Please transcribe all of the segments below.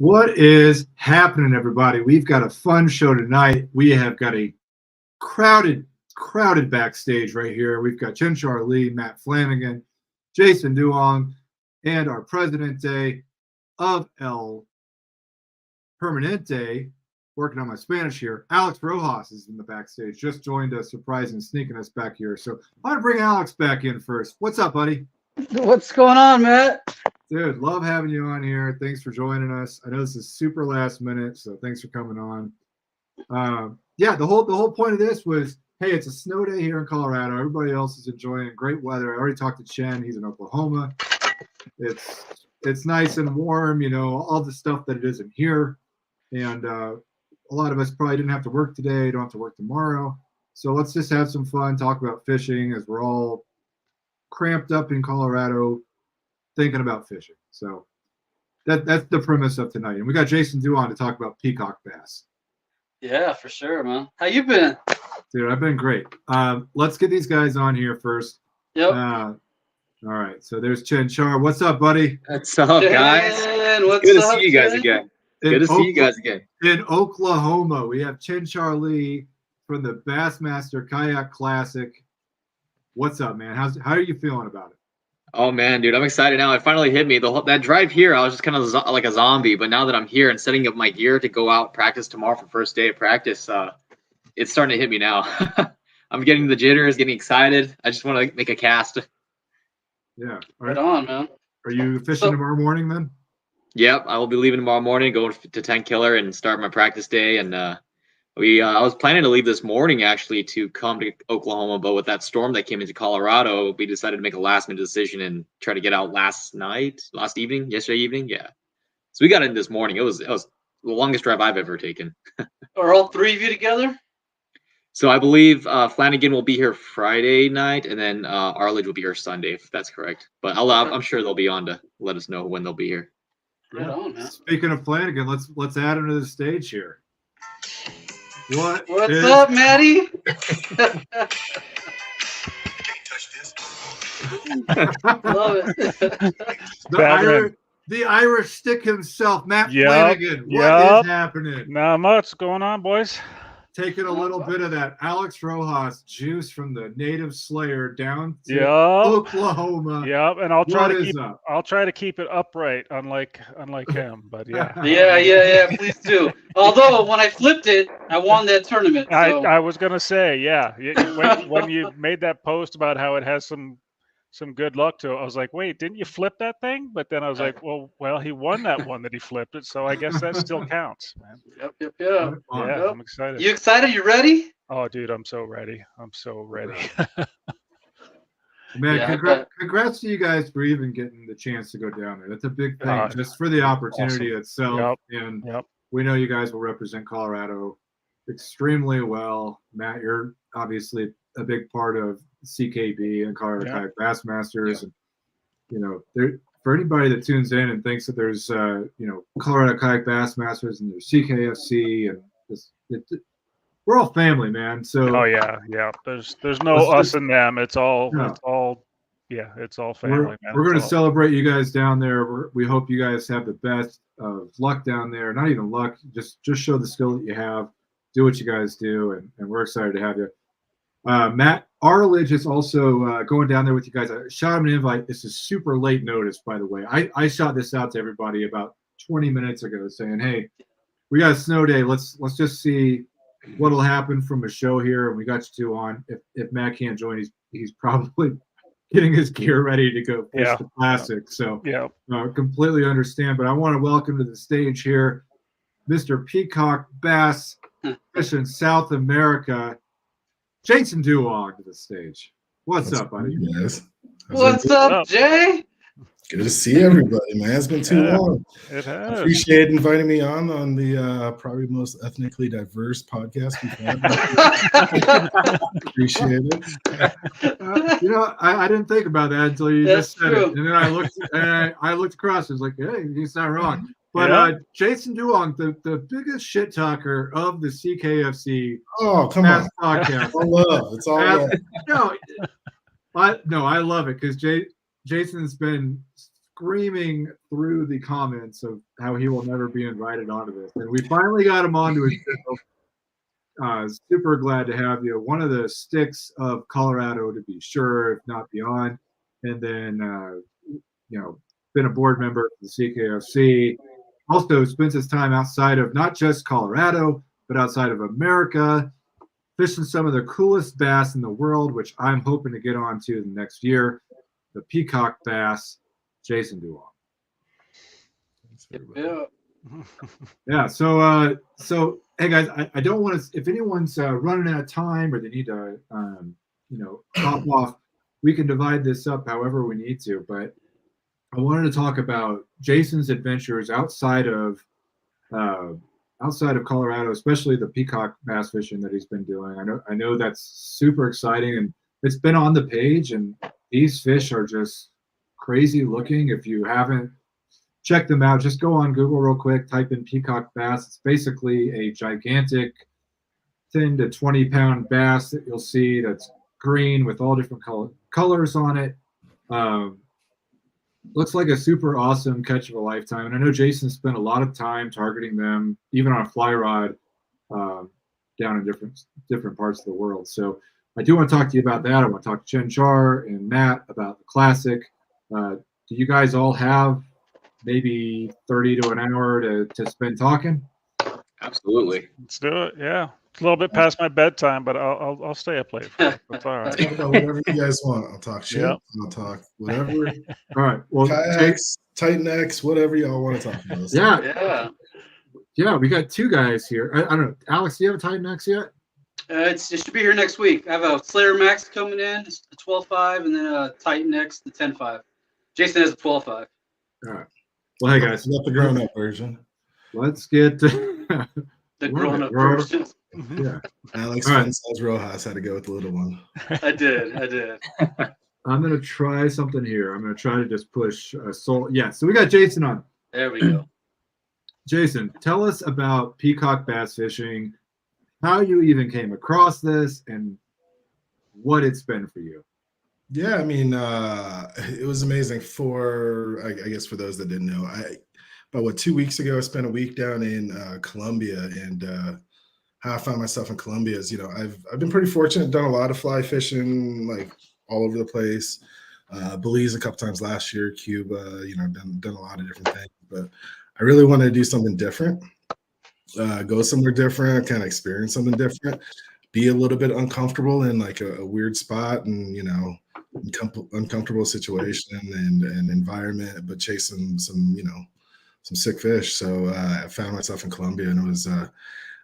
What is happening, everybody? We've got a fun show tonight. We have got a crowded backstage right here. We've got Chinchar Lee, Matt Flanagan, Jason Duong, and our Presidente of El Permanente, working on my Spanish here. Alex Rojas is in the backstage, just joined us, surprising, sneaking us back here. So I want to bring Alex back in first. What's up, buddy? What's going on, Matt? Dude, love having you on here. Thanks for joining us. I know this is super last minute, so thanks for coming on. Yeah, the whole point of this was, hey, it's a snow day here in Colorado. Everybody else is enjoying great weather. I already talked to Chen. He's in Oklahoma. It's nice and warm, you know, all the stuff that it isn't here. And a lot of us probably didn't have to work today, don't have to work tomorrow. So let's just have some fun, talk about fishing as we're all cramped up in Colorado thinking about fishing. So that's the premise of tonight. And we got Jason Duong to talk about Peacock bass. Yeah, for sure, man. How you been? Dude, I've been great. Let's get these guys on here first. Yep. All right. So there's Chinchar. What's up, buddy? What's up, guys? What's Good to up, see you guys Jen? again. Good to see you guys again. In Oklahoma, we have Chinchar Lee from the Bassmaster Kayak Classic. What's up, man? How are you feeling about it? Oh man, dude, I'm excited now. It finally hit me. That drive here, I was just kind of like a zombie. But now that I'm here and setting up my gear to go out practice tomorrow for first day of practice, it's starting to hit me now. I'm getting the jitters, getting excited. I just want to make a cast. Yeah. Right on, man. Are you fishing tomorrow morning then? Yep, I will be leaving tomorrow morning, going to 10 Killer and start my practice day. And I was planning to leave this morning actually to come to Oklahoma, but with that storm that came into Colorado, we decided to make a last-minute decision and try to get out yesterday evening. Yeah, so we got in this morning. It was the longest drive I've ever taken. Are all three of you together? So I believe Flanagan will be here Friday night, and then Arledge will be here Sunday, if that's correct. But I'm sure they'll be on to let us know when they'll be here. Right on, man. Speaking of Flanagan, let's add him to the stage here. What's up, Maddie? Love it. The Irish stick himself, Matt Flanagan. What is happening? Not much going on, boys. Taking a little bit of that Alex Rojas juice from the Native Slayer down to Oklahoma. Yep, and I'll try to keep it upright, unlike him. But yeah. Yeah. Please do. Although when I flipped it, I won that tournament. So. I was gonna say, yeah. When you made that post about how it has some good luck to it, I was like, wait, didn't you flip that thing? But then I was like, well, he won that one that he flipped it, so I guess that still counts, man. Yep. Yeah, I'm excited. You excited? You ready? Oh, dude, I'm so ready. Man, congrats to you guys for even getting the chance to go down there. That's a big thing, just for the opportunity itself. And we know you guys will represent Colorado extremely well. Matt, you're obviously a big part of CKB and Colorado Kayak Bassmasters, and you know, for anybody that tunes in and thinks that there's Colorado Kayak Bassmasters and there's CKFC and we're all family, man. So there's no us and them. It's all family, man. We're going to celebrate you guys down there. We hope you guys have the best of luck down there. Not even luck, just show the skill that you have, do what you guys do, and we're excited to have you. Matt Arledge is also going down there with you guys. I shot him an invite. This is super late notice, by the way. I shot this out to everybody about 20 minutes ago saying, hey, we got a snow day. Let's just see what'll happen from a show here. And we got you two on. If Matt can't join, he's probably getting his gear ready to go fish the Classic. So completely understand. But I want to welcome to the stage here Mr. Peacock Bass fishing South America, Jason Duong to the stage. What's up, buddy? Yes. What's up, Jay? Good to see everybody, man. It's been too long. It has. I appreciate inviting me on the probably most ethnically diverse podcast we've had. Appreciate it. I didn't think about that until you just said it, and then I looked across. I was like, hey, he's not wrong. But Jason Duong, the biggest shit talker of the CKFC podcast. All love. It's all love. I love it because Jason's been screaming through the comments of how he will never be invited onto this, and we finally got him onto it. Super glad to have you. One of the sticks of Colorado, to be sure, if not beyond. And then, been a board member of the CKOC. Also spends his time outside of not just Colorado, but outside of America, fishing some of the coolest bass in the world, which I'm hoping to get on to the next year, the Peacock bass, Jason Duong. Yeah. Yeah. So hey guys, I don't want to. If anyone's running out of time or they need to, hop off, we can divide this up however we need to. But I wanted to talk about Jason's adventures outside of Colorado, especially the peacock bass fishing that he's been doing. I know that's super exciting, and it's been on the page, and these fish are just crazy looking. If you haven't checked them out, just go on Google real quick, type in peacock bass. It's basically a gigantic 10 to 20 pound bass that you'll see that's green with all different colors on it. Looks like a super awesome catch of a lifetime. And I know Jason spent a lot of time targeting them, even on a fly rod, down in different parts of the world. So I do want to talk to you about that. I want to talk to Chen Char and Matt about the classic. Do you guys all have maybe 30 to an hour to spend talking? Absolutely. Let's do it. Yeah. It's a little bit past my bedtime, but I'll stay up late. That's all right. Talk about whatever you guys want. I'll talk shit. Yep. I'll talk whatever. All right. Well, Kayaks, Titan X, whatever y'all want to talk about. Yeah. We got two guys here. I don't know. Alex, do you have a Titan X yet? It should be here next week. I have a Slayer Max coming in, it's the 12.5, and then a Titan X, the 10.5. Jason has a 12.5. All right. Well, hey guys, Not the grown-up version. let's get The grown-up version. Yeah. Alex All right. Gonzalez Rojas had to go with the little one. I did. I'm gonna try something here. I'm gonna try to just push soul. Yeah. So we got Jason on. There we go. Jason, tell us about peacock bass fishing, how you even came across this, and what it's been for you. Yeah, I mean, it was amazing for, I guess, for those that didn't know. About 2 weeks ago, I spent a week down in Colombia, and how I found myself in Colombia is, I've been pretty fortunate, done a lot of fly fishing, like all over the place. Belize a couple times last year, Cuba, done a lot of different things, but I really wanted to do something different, go somewhere different, kind of experience something different, be a little bit uncomfortable in like a weird spot and, uncomfortable situation and environment, but chase some sick fish. So I found myself in Colombia, and it was,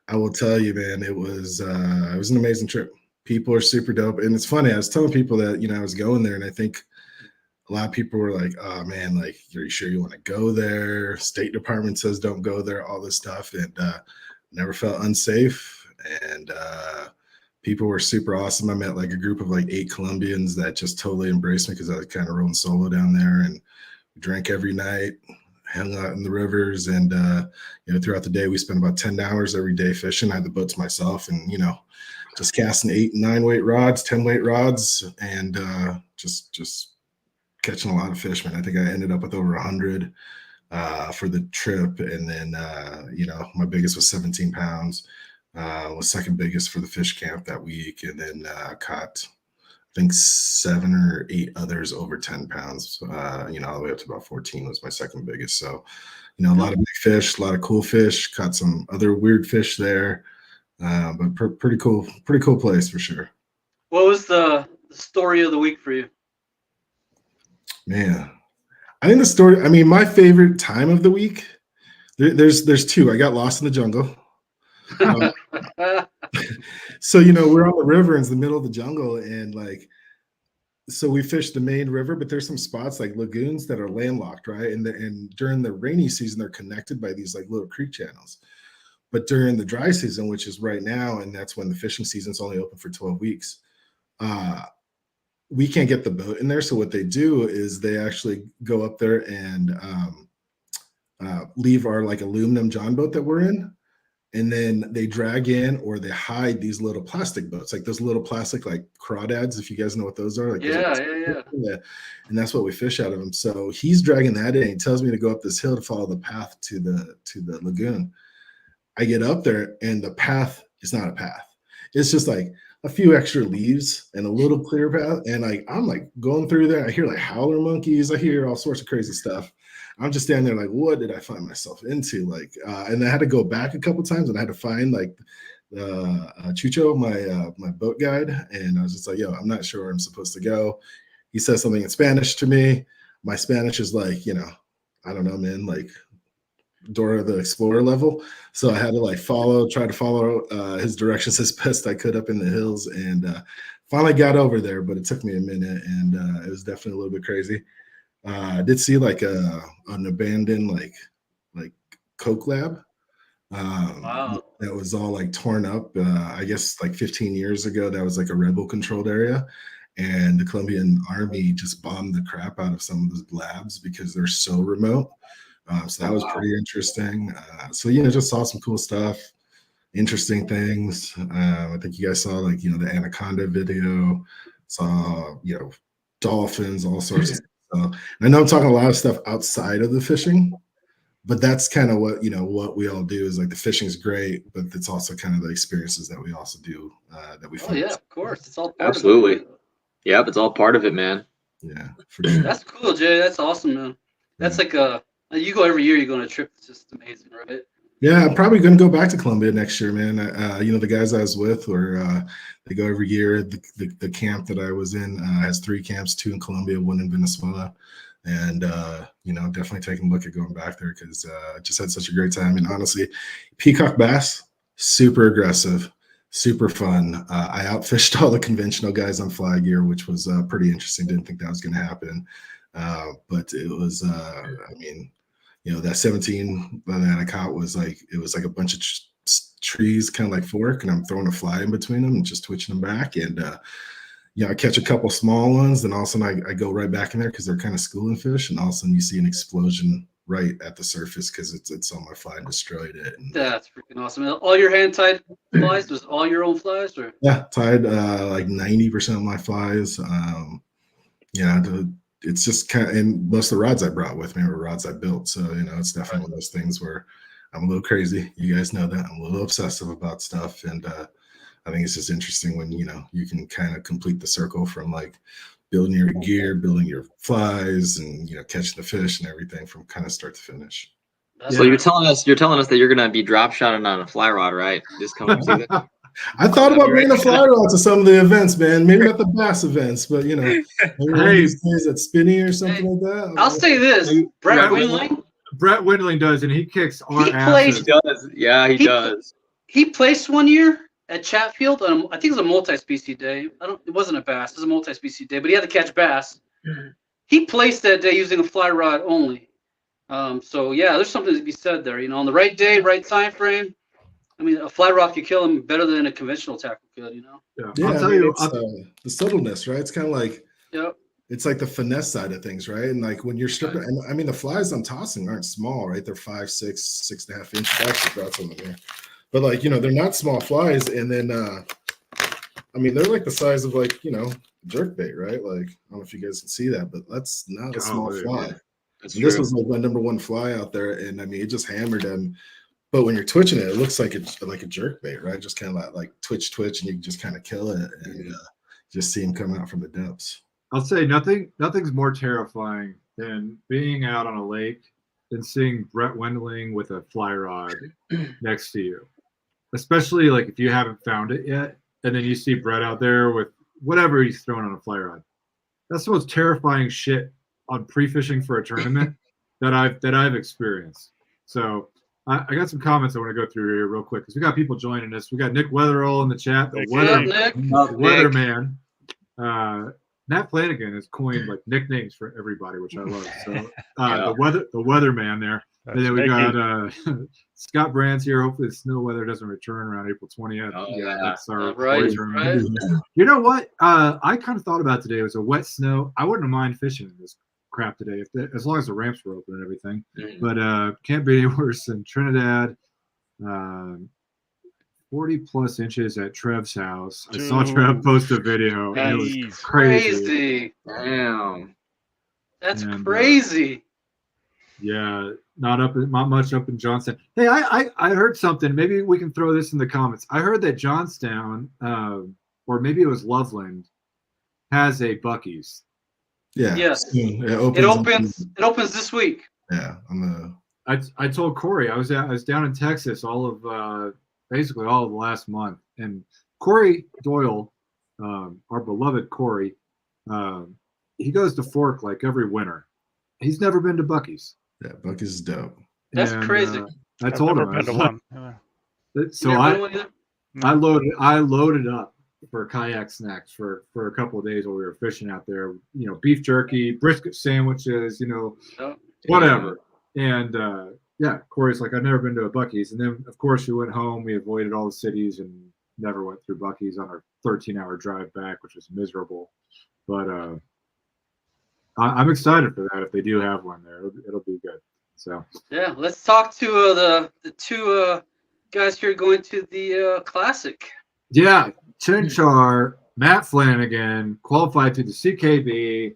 I will tell you, man, it was an amazing trip. People are super dope. And it's funny, I was telling people that, I was going there, and I think a lot of people were like, oh man, like, are you sure you want to go there? State Department says don't go there, all this stuff. And never felt unsafe. And people were super awesome. I met like a group of like 8 Colombians that just totally embraced me because I was kind of rolling solo down there, and we drank every night, hung out in the rivers, and throughout the day we spent about 10 hours every day fishing. I had the boat to myself, and just casting 8 and 9 weight rods, 10 weight rods, and just catching a lot of fish, man. I think I ended up with over 100 for the trip, and then my biggest was 17 pounds. Was second biggest for the fish camp that week, and then caught I think 7 or 8 others over 10 pounds. All the way up to about 14 was my second biggest. So, a lot of big fish, a lot of cool fish. Caught some other weird fish there, but pretty cool place for sure. What was the story of the week for you? Man, I think the story. I mean, my favorite time of the week. There's 2. I got lost in the jungle. So we're on the river, and it's the middle of the jungle, and so we fish the main river, but there's some spots like lagoons that are landlocked, right? And during the rainy season, they're connected by these like little creek channels. But during the dry season, which is right now, and that's when the fishing season's only open for 12 weeks, we can't get the boat in there. So what they do is they actually go up there and leave our like aluminum John boat that we're in. and then they drag in or they hide these little plastic boats, like those little plastic like crawdads, if you guys know what those are. Like yeah. And that's what we fish out of them. So he's dragging that in. He tells me to go up this hill to follow the path to the lagoon. I get up there and the path is not a path. It's just like a few extra leaves and a little clear path. And like I'm like going through there. I hear like howler monkeys. I hear all sorts of crazy stuff. I'm just standing there like, what did I find myself into? Like, and I had to go back a couple times, and I had to find like Chucho, my boat guide, and I was just like, yo, I'm not sure where I'm supposed to go. He says something in Spanish to me. My Spanish is like, you know, I don't know, man, like Dora the Explorer level. So I had to like try to follow his directions as best I could up in the hills, and finally got over there, but it took me a minute, and it was definitely a little bit crazy. I did see like an abandoned like Coke lab Wow. that was all like torn up. I guess like 15 years ago, that was like a rebel controlled area, and the Colombian army just bombed the crap out of some of the labs because they're so remote. So that was pretty interesting. So you know, just saw some cool stuff, interesting things. I think you guys saw like, you know, the anaconda video, saw, you know, dolphins, all sorts of stuff. So I know I'm talking a lot of stuff outside of the fishing, but that's kind of what, you know, what we all do is like the fishing is great, but it's also kind of the experiences that we also do that we find. Yeah, of course. It's all part Absolutely. of it. Yep, it's all part of it, man. Yeah, for sure. That's cool, Jay. That's awesome, man. That's like you go every year, you go on a trip. It's just amazing, right? Yeah, I'm probably going to go back to Colombia next year, man. You know, the guys I was with they go every year. The camp that I was in has 3 camps, 2 in Colombia, 1 in Venezuela. And, you know, definitely taking a look at going back there because I just had such a great time. And honestly, Peacock bass, super aggressive, super fun. I outfished all the conventional guys on fly gear, which was pretty interesting. Didn't think that was going to happen. But it was, I mean, you know, that 17 that I caught was like, it was like a bunch of trees, kind of like fork, and I'm throwing a fly in between them and just twitching them back. And, you know, I catch a couple small ones, then all of a sudden I go right back in there because they're kind of schooling fish. And all of a sudden you see an explosion right at the surface because it's on my fly and destroyed it. And, that's freaking awesome. All your hand tied flies, was all your own flies, or? Yeah, tied like 90% of my flies. Yeah, it's just kind of, and most of the rods I brought with me were rods I built. So, you know, it's definitely one of those things where I'm a little crazy. You guys know that. I'm a little obsessive about stuff. And I think it's just interesting when, you know, you can kind of complete the circle from like building your gear, building your flies, and, you know, catching the fish and everything from kind of start to finish. So you're telling us that you're gonna be drop shotting on a fly rod, right? This coming season. I thought about bringing a fly rod to some of the events, man. Maybe not the bass events, but, you know, maybe these days at Spinny or something like that. I'll say this: Brett Windling does, and he kicks our asses. He does. Yeah, he does. He placed one year at Chatfield on, I think it was a multi-species day. It wasn't a bass; it was a multi-species day. But he had to catch bass. He placed that day using a fly rod only. So yeah, there's something to be said there. You know, on the right day, right time frame. I mean, a fly rod could kill him better than a conventional tackle could, you know? Yeah, I'll tell you, it's the subtleness, right? It's kind of like, yep. It's like the finesse side of things, right? And like when you're stripping, and I mean, the flies I'm tossing aren't small, right? They're 5, 6, 6.5 inches. I actually brought some in here. But like, you know, they're not small flies. And then, I mean, they're like the size of like, you know, jerk bait, right? Like, I don't know if you guys can see that, but that's not a small fly. This was like my #1 fly out there. And I mean, it just hammered him. But when you're twitching it, it looks like it's like a jerk bait, right? Just kind of like twitch, and you can just kind of kill it and just see him come out from the depths. I'll say nothing's more terrifying than being out on a lake and seeing Brett Wendling with a fly rod next to you, especially like if you haven't found it yet, and then you see Brett out there with whatever he's throwing on a fly rod. That's the most terrifying shit on pre-fishing for a tournament that I've experienced. So I got some comments I want to go through here real quick because we got people joining us. We got Nick Weatherall in the chat, the Weatherman. Matt Flanagan has coined like nicknames for everybody, which I love. So the Weatherman there. And then we got Scott Brands here. Hopefully the snow weather doesn't return around April 20th. That's our right. You know what? I kind of thought about today. It was a wet snow. I wouldn't mind fishing in this crap today as long as the ramps were open and everything. But can't be any worse than Trinidad. 40 plus inches at Trev's house. I saw Trev post a video. And it was Jeez. crazy. Damn. That's And, crazy. Yeah, not much up in Johnstown. Hey, I heard something. Maybe we can throw this in the comments. I heard that Johnstown, or maybe it was Loveland, has a Buc-ee's. Yeah. Yes. Soon. It It opens. opens this week. Yeah. I told Corey I was down in Texas basically all of last month, and Corey Doyle, our beloved Corey, he goes to Fork like every winter. He's never been to Buc-ee's. Yeah, Buc-ee's is dope. That's crazy. I told him. I've never been to one. So You never been to one either? I loaded up for kayak snacks for a couple of days while we were fishing out there. You know, beef jerky, brisket sandwiches, Oh, whatever. And yeah, Corey's like, I've never been to a Buc-ee's. And then, of course, we went home. We avoided all the cities and never went through Buc-ee's on our 13-hour drive back, which was miserable. But I'm excited for that. If they do have one there, it'll be good. So yeah, let's talk to the two guys here going to the Classic. yeah, Chinchar, Matt Flanagan qualified to the CKB.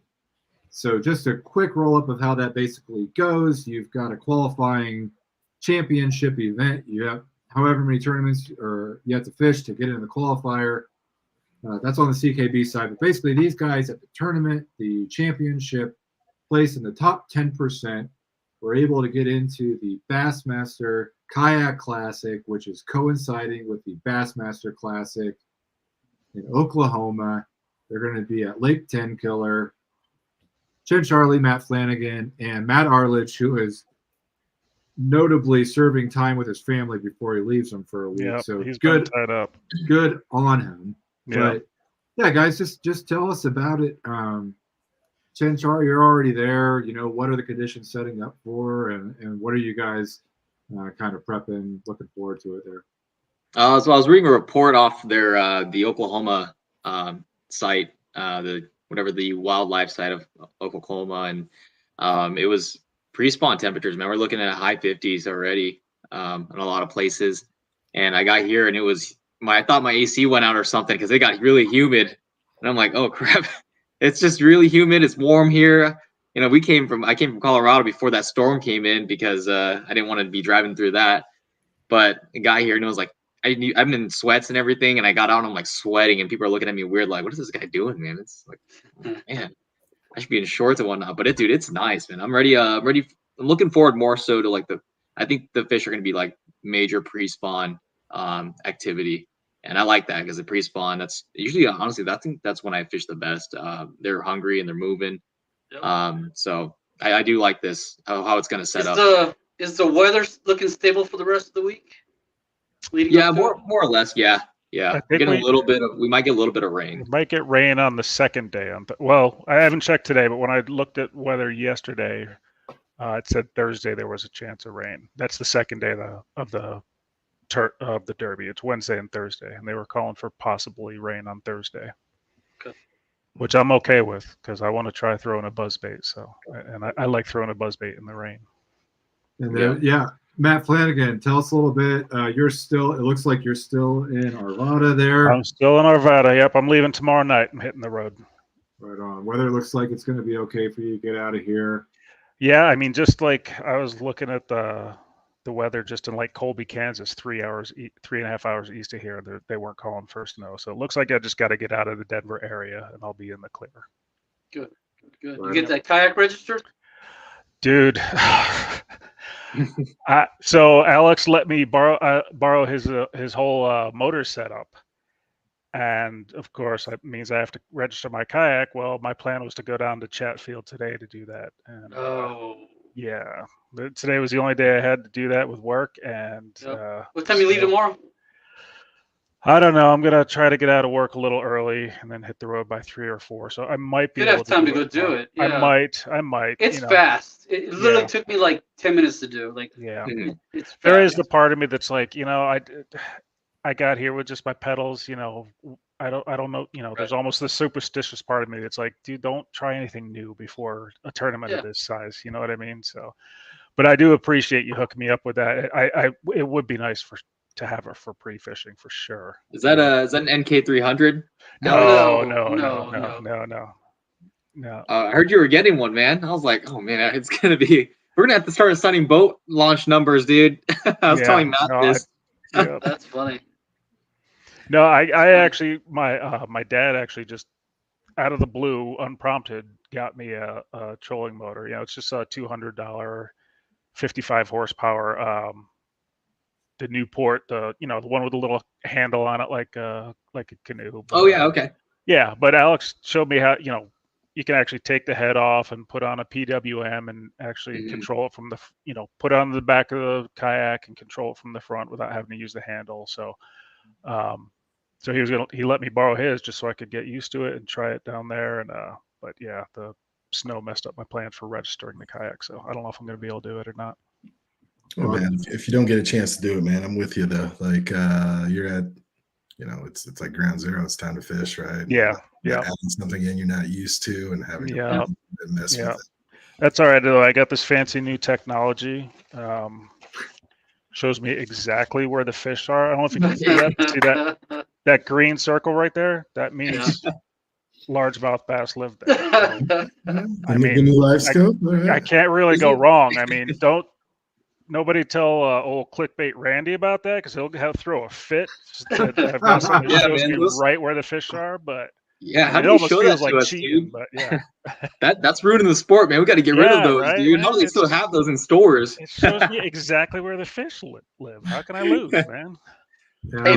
So just a quick roll up of how that basically goes. You've got a qualifying championship event. You have however many tournaments or you have to fish to get into the qualifier. That's on the CKB side. But basically, these guys at the tournament, the championship, place in the top 10%, were able to get into the Bassmaster Kayak Classic, which is coinciding with the Bassmaster Classic in Oklahoma. They're going to be at Lake Tenkiller. Chin Charlie, Matt Flanagan, and Matt Arledge, who is notably serving time with his family before he leaves them for a week. Yeah, so he's good, been tied up. Good on him. Yeah. But yeah, guys, just tell us about it. Chin Charlie, you're already there. What are the conditions setting up for, and what are you guys kind of prepping, looking forward to it there? So I was reading a report off their the Oklahoma site, the wildlife side of Oklahoma, and it was pre-spawn temperatures. Man, we're looking at high 50s already in a lot of places. And I got here and it was I thought my AC went out or something because it got really humid. And I'm like, oh crap, it's just really humid. It's warm here. I came from Colorado before that storm came in because I didn't want to be driving through that. But I got here and it was like, I'm in sweats and everything, and I got out and I'm like sweating, and people are looking at me weird, like, what is this guy doing, man? It's like, man, I should be in shorts and whatnot. But it's nice, man. I'm ready. I'm looking forward more so to I think the fish are going to be like major pre-spawn activity, and I like that because the pre-spawn, that's usually, honestly, I think that's when I fish the best. They're hungry and they're moving. Yep. So I do like this how it's going to set up. Is the weather looking stable for the rest of the week? Yeah, more or less. Yeah. We might get a little bit of rain. We might get rain on the second day. Well, I haven't checked today, but when I looked at weather yesterday, it said Thursday there was a chance of rain. That's the second day of the Derby. It's Wednesday and Thursday, and they were calling for possibly rain on Thursday. Okay. Which I'm okay with because I want to try throwing a buzzbait. So, and I like throwing a buzzbait in the rain. And then, Matt Flanagan, tell us a little bit. It looks like you're still in Arvada there. I'm still in Arvada. Yep, I'm leaving tomorrow night. I'm hitting the road. Right on. Weather looks like it's going to be okay for you to get out of here. Yeah, I mean, just like I was looking at the weather just in like Colby, Kansas, 3.5 hours east of here. They weren't calling for snow. So it looks like I just got to get out of the Denver area and I'll be in the clear. Good. You get that kayak registered? Dude. So Alex let me borrow his whole motor setup, and of course that means I have to register my kayak. Well, my plan was to go down to Chatfield today to do that, and yeah, today was the only day I had to do that with work. And what time you leave tomorrow? I don't know. I'm gonna try to get out of work a little early and then hit the road by 3 or 4. So I might be. You'd have time to go do it. Yeah. I might. It's fast. It literally took me like 10 minutes to do. Like, yeah, it's fast. There is the part of me that's like, I got here with just my pedals. I don't know. There's almost this superstitious part of me that's like, dude, don't try anything new before a tournament of this size. You know what I mean? So, but I do appreciate you hooking me up with that. It would be nice to have it for pre-fishing for sure. Is that an NK300? No, No, no, no, no, no, no, no. I heard you were getting one, man. I was like, oh man, it's gonna be. We're gonna have to start assigning boat launch numbers, dude. I was Yeah, telling Matt no, this. Yeah. That's funny. No, I actually my dad actually just out of the blue, unprompted, got me a trolling motor. You know, it's just a $200, 55 horsepower. The Newport, the one with a little handle on it, like a canoe. But, Oh yeah, okay. yeah, but Alex showed me how you can actually take the head off and put on a PWM and actually control it from the put it on the back of the kayak and control it from the front without having to use the handle. So, so he let me borrow his just so I could get used to it and try it down there. And but yeah, the snow messed up my plans for registering the kayak, so I don't know if I'm going to be able to do it or not. Oh man, if you don't get a chance to do it, man, I'm with you though. Like you're at, it's like ground zero. It's time to fish, right? Yeah, You're yeah. adding something in you're not used to and having Yeah. to mess with it. That's all right though. I got this fancy new technology. Shows me exactly where the fish are. I don't know if you can see that. See that green circle right there? That means largemouth bass live there. So, I mean, the new live scope. I can't really go wrong. I mean, nobody tell old clickbait Randy about that, because he'll throw a fit. I've got something that shows me right where the fish are, but yeah, it almost feels like cheating. dude? But yeah, that's ruining the sport, man. We got to get rid of those, right, dude. man? How do they still have those in stores? It shows me exactly where the fish live. How can I lose, man? Hey,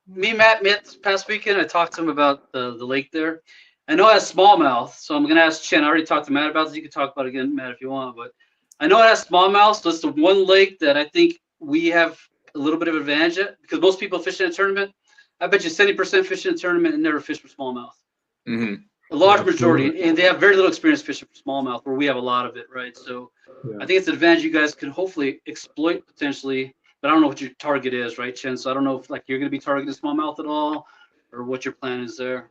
me and Matt met this past weekend. I talked to him about the lake there. I know it has smallmouth, so I'm going to ask Chen. I already talked to Matt about this. You can talk about it again, Matt, if you want. But I know it has smallmouth, so it's the one lake that I think we have a little bit of advantage at, because most people fish in a tournament. I bet you 70% fish in a tournament and never fish for smallmouth. Mm-hmm. A large majority, and they have very little experience fishing for smallmouth, where we have a lot of it, right? So I think it's an advantage you guys can hopefully exploit potentially. But I don't know what your target is, right, Chen? So I don't know if you're going to be targeting smallmouth at all, or what your plan is there.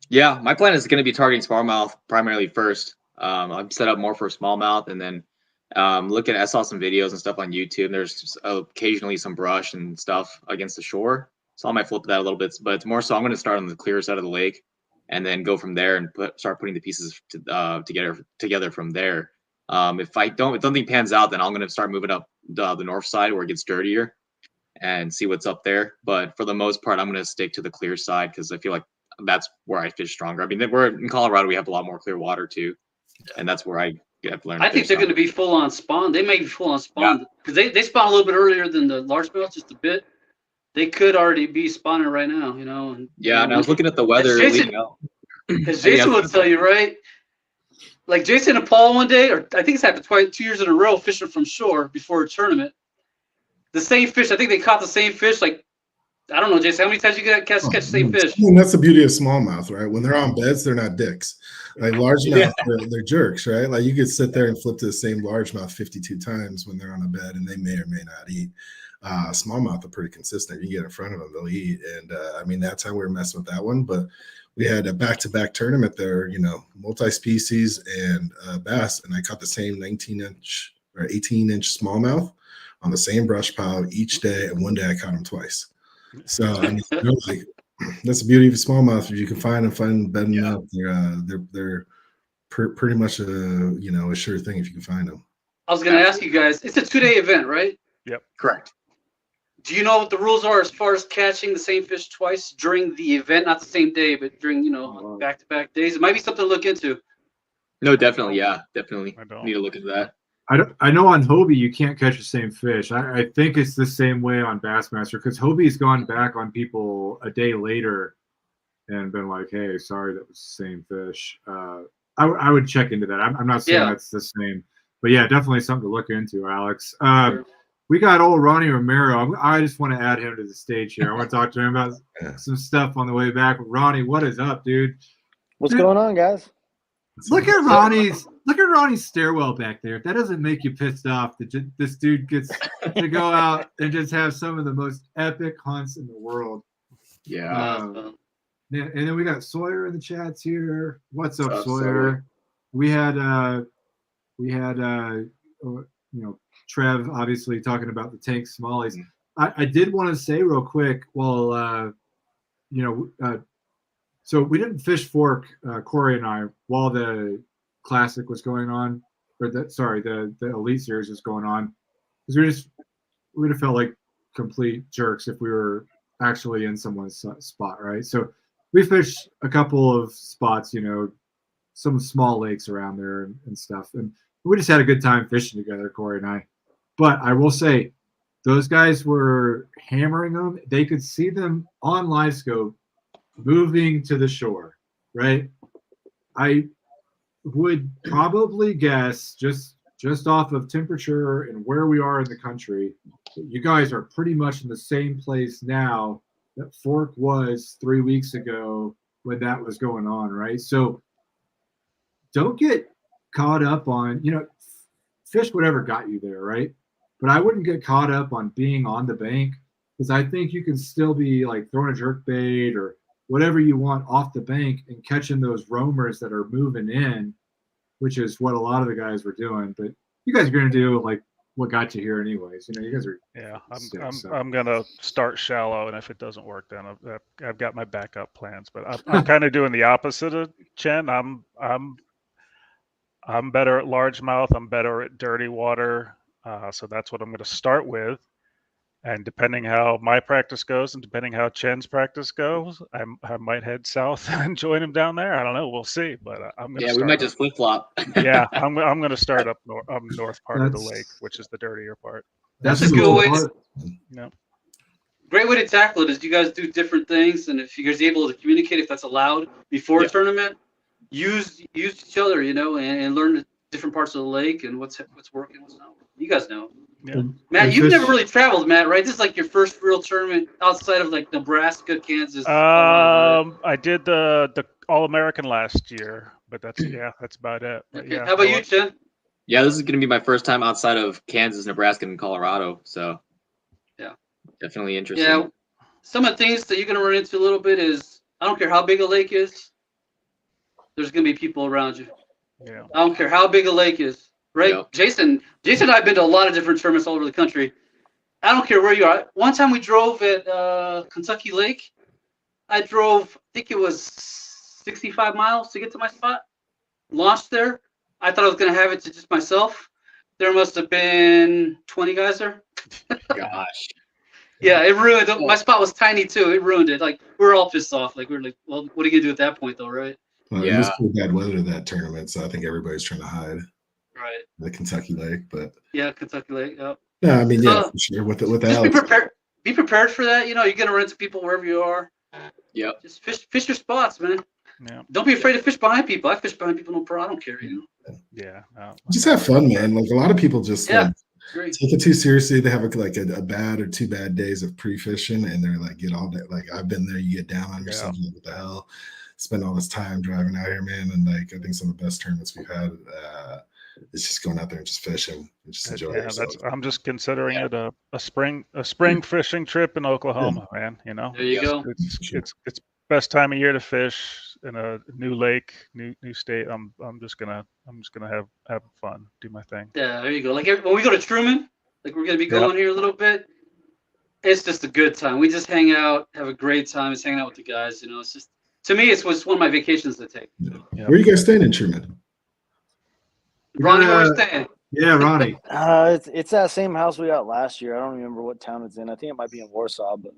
Yeah, my plan is going to be targeting smallmouth primarily first. I'm set up more for smallmouth, and then I saw some videos and stuff on YouTube. There's just occasionally some brush and stuff against the shore, so I might flip that a little bit. But it's more so I'm going to start on the clear side of the lake, and then go from there and start putting the pieces together from there. If something pans out, then I'm going to start moving up the north side where it gets dirtier and see what's up there. But for the most part, I'm going to stick to the clear side, because I feel like that's where I fish stronger. I mean, we're in Colorado, we have a lot more clear water too, and that's where I have learned. I think they're going to be full on spawn. They may be full on spawn because they spawn a little bit earlier than the largemouth, just a bit. They could already be spawning right now, And, and I was looking at the weather leading up. As Jason would tell you, right? Like Jason and Paul one day, or I think it's happened 2 years in a row, fishing from shore before a tournament. The same fish. I think they caught the same fish. Like, I don't know, Jason, how many times you catch the same fish? I mean, that's the beauty of smallmouth, right? When they're on beds, they're not dicks. Like largemouth, they're jerks, right? Like you could sit there and flip to the same largemouth 52 times when they're on a bed, and they may or may not eat. Smallmouth are pretty consistent. You get in front of them, they'll eat. And I mean, that's how we were messing with that one. But we had a back-to-back tournament there, multi-species and bass, and I caught the same 19-inch or 18-inch smallmouth on the same brush pile each day, and one day I caught them twice. So I mean, that's the beauty of smallmouth. If you can find them up, they're pretty much a sure thing if you can find them. I was going to ask you guys, it's a 2-day event, right? Yep. Correct. Do you know what the rules are as far as catching the same fish twice during the event? Not the same day, but during, back-to-back days. It might be something to look into. No, definitely. Yeah, definitely. Need to look into that. I know on Hobie you can't catch the same fish. I think it's the same way on Bassmaster, because Hobie's gone back on people a day later and been like, hey, sorry, that was the same fish. I would check into that. I'm not saying that's the same. But yeah, definitely something to look into, Alex. Sure. We got old Ronnie Romero. I just want to add him to the stage here. I want to talk to him about some stuff on the way back. Ronnie, what is up, dude? What's going on, guys? Look at Ronnie's stairwell back there. If that doesn't make you pissed off that this dude gets to go out and just have some of the most epic hunts in the world. Yeah. And then we got Sawyer in the chats here. What's up, Sawyer? We had Trev obviously talking about the tank smallies. I did want to say real quick, well, so we didn't fish fork, Corey and I, while the classic was going on, or the Elite Series was going on, because we would have felt like complete jerks if we were actually in someone's spot, right? So we fished a couple of spots, some small lakes around there and stuff, and we just had a good time fishing together, Corey and I. But I will say, those guys were hammering them. They could see them on live scope moving to the shore, right? I would probably guess just off of temperature and where we are in the country, you guys are pretty much in the same place now that Fork was 3 weeks ago when that was going on, right? So don't get caught up on, fish whatever got you there, right? But I wouldn't get caught up on being on the bank, because I think you can still be like throwing a jerk bait or whatever you want off the bank and catching those roamers that are moving in, which is what a lot of the guys were doing. But you guys are going to do like what got you here anyways. You guys are. Yeah, sick, so. I'm gonna start shallow, and if it doesn't work, then I've got my backup plans. But I'm kind of doing the opposite of Chen. I'm better at largemouth. I'm better at dirty water. So that's what I'm going to start with. And depending how my practice goes, and depending how Chen's practice goes, I might head south and join him down there. I don't know. We'll see. But I'm going to. Yeah, we might just flip flop. Yeah, I'm going to start up north part of the lake, which is the dirtier part. That's a good way. Yeah. Great way to tackle it is you guys do different things, and if you guys are able to communicate, if that's allowed before a tournament, use each other, and learn different parts of the lake and what's working, what's not. You guys know. Yeah. Matt, you've never really traveled, Matt, right? This is like your first real tournament outside of like Nebraska, Kansas. I did the All-American last year, but that's about it. Okay. Yeah. How about you, Chen? Yeah, this is going to be my first time outside of Kansas, Nebraska, and Colorado. So, yeah, definitely interesting. Yeah, some of the things that you're going to run into a little bit is I don't care how big a lake is, there's going to be people around you. Yeah. I don't care how big a lake is, right? Yep. Jason and I've been to a lot of different tournaments all over the country. I don't care where you are. One time we drove at Kentucky Lake. I drove, I think it was 65 miles to get to my spot. Launched there. I thought I was going to have it to just myself. There must have been 20 guys there. Gosh. Yeah, it ruined it. My spot was tiny too. It ruined it. Like, we were all pissed off. Like, we were like, well, what are you going to do at that point though, right? Well, it was pretty bad weather that tournament, so I think everybody's trying to hide. Right. The Kentucky Lake, but yeah, Kentucky Lake. Yep. No, I mean, yeah, for sure. With just be prepared. Be prepared for that. You're gonna run into people wherever you are. Yeah. Just fish your spots, man. Yeah. Don't be afraid to fish behind people. I fish behind people, no problem. I don't care. Yeah. No. Just have fun, man. Like a lot of people just take it too seriously. They have a bad or 2 bad days of pre-fishing, and they're like, get all day. Like I've been there. You get down on yourself. Like, what the hell? Spend all this time driving out here, man. And like, I think some of the best tournaments we've had, it's just going out there and just fishing and just enjoy yourself. I'm just considering it a spring fishing trip in Oklahoma, man. There you go. It's best time of year to fish in a new lake, new state. I'm just gonna have fun, do my thing. Yeah, there you go. Like when we go to Truman, like we're gonna be going here a little bit. It's just a good time. We just hang out, have a great time. It's hanging out with the guys. It's just, to me, it's one of my vacations to take. Yeah. Where are you guys staying in Truman? Ronnie, where are you staying? Yeah, Ronnie. It's that same house we got last year. I don't remember what town it's in. I think it might be in Warsaw, but